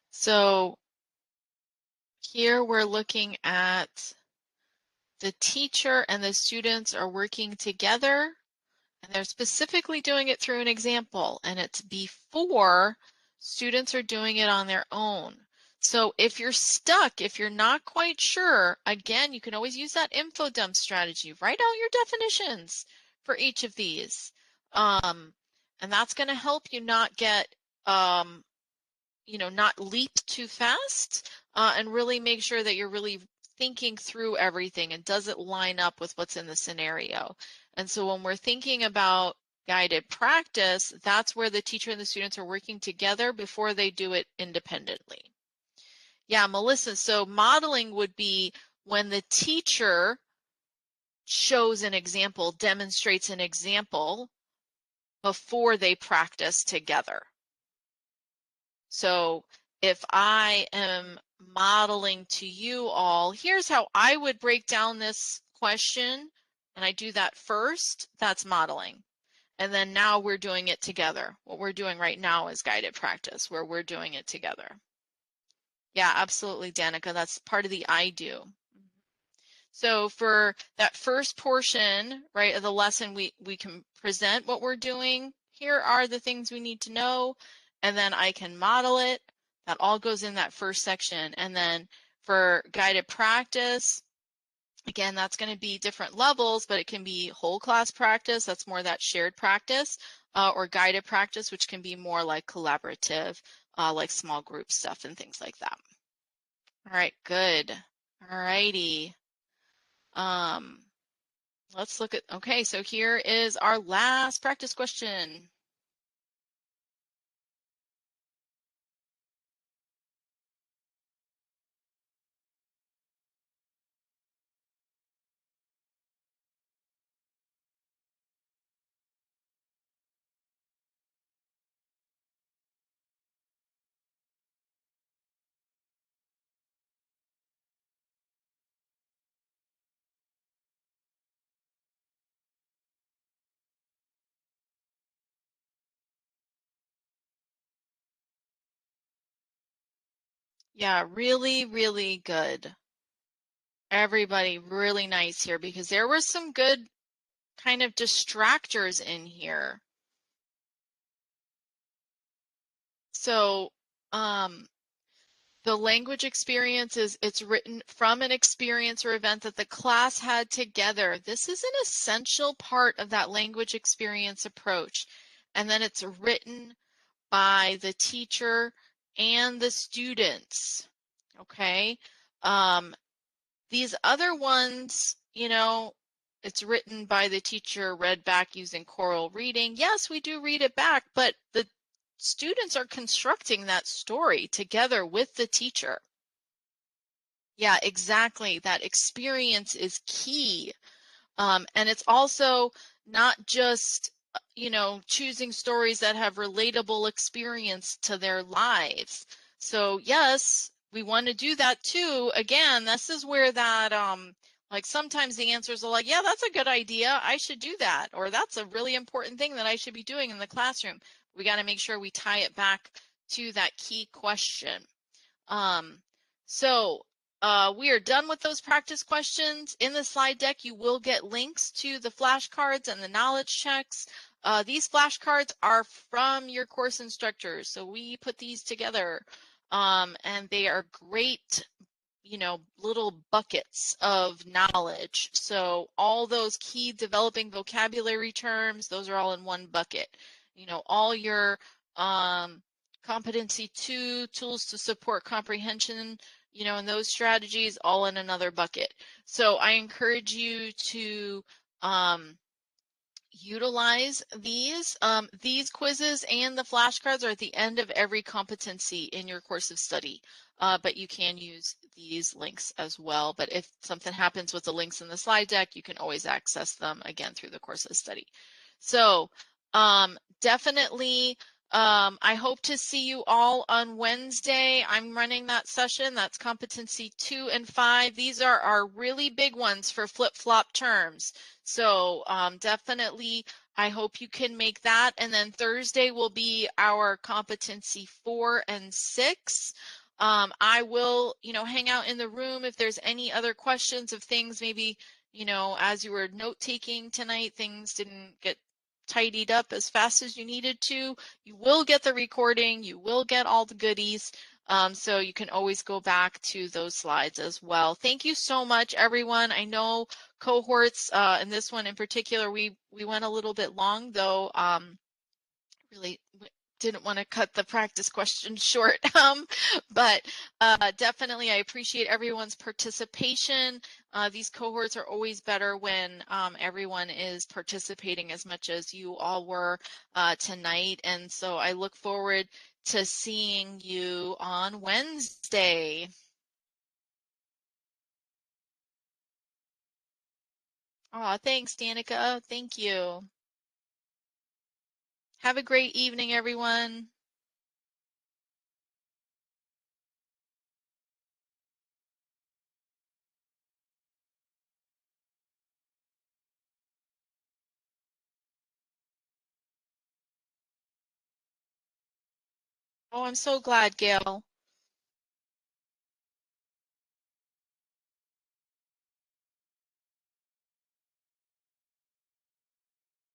So here we're looking at the teacher and the students are working together, and they're specifically doing it through an example, and it's before students are doing it on their own. So if you're stuck, if you're not quite sure, again, you can always use that info dump strategy. Write out your definitions for each of these. And that's going to help you not get, not leap too fast, and really make sure that you're really thinking through everything and does it line up with what's in the scenario. And so when we're thinking about guided practice, that's where the teacher and the students are working together before they do it independently. Yeah, Melissa, so modeling would be when the teacher shows an example, demonstrates an example before they practice together. So if I am modeling to you all, here's how I would break down this question, and I do that first, that's modeling. And then now we're doing it together. What we're doing right now is guided practice, where we're doing it together. Yeah, absolutely, Danica. That's part of the I do. So for that first portion, right, of the lesson, we can present what we're doing. Here are the things we need to know, and then I can model it. That all goes in that first section. And then for guided practice, again, that's going to be different levels, but it can be whole class practice. That's more that shared practice, or guided practice, which can be more like collaborative, like small group stuff and things like that. All right, good. All righty. Let's look at, okay, so here is our last practice question. Yeah, really, really good. Everybody really nice here because there were some good kind of distractors in here. So, the language experience it's written from an experience or event that the class had together. This is an essential part of that language experience approach. And then it's written by the teacher and the students. Okay. These other ones, it's written by the teacher, read back using choral reading. Yes, we do read it back, but the students are constructing that story together with the teacher. Yeah, exactly. That experience is key. And it's also not just, choosing stories that have relatable experience to their lives. So yes, we want to do that too. Again, this is where that, like sometimes the answers are like, yeah, that's a good idea. I should do that. Or that's a really important thing that I should be doing in the classroom. We got to make sure we tie it back to that key question. So we are done with those practice questions. In the slide deck, you will get links to the flashcards and the knowledge checks. These flashcards are from your course instructors, so we put these together, and they are great, little buckets of knowledge. So all those key developing vocabulary terms, those are all in one bucket. All your competency 2 tools to support comprehension, and those strategies all in another bucket. So I encourage you to utilize these. These quizzes and the flashcards are at the end of every competency in your course of study, but you can use these links as well. But if something happens with the links in the slide deck, you can always access them again through the course of study. So definitely, I hope to see you all on Wednesday. I'm running that session. That's competency 2 and 5. These are our really big ones for flip-flop terms. So definitely I hope you can make that. And then Thursday will be our competency 4 and 6. I will, hang out in the room if there's any other questions of things, maybe, as you were note taking tonight, things didn't get tidied up as fast as you needed to. You will get the recording, you will get all the goodies. So you can always go back to those slides as well. Thank you so much, everyone. I know cohorts, and this one in particular, we went a little bit long, though. Really didn't want to cut the practice question short, but definitely I appreciate everyone's participation. These cohorts are always better when everyone is participating as much as you all were tonight, and so I look forward to seeing you on Wednesday. Aw, thanks, Danica. Thank you. Have a great evening, everyone. Oh, I'm so glad, Gail.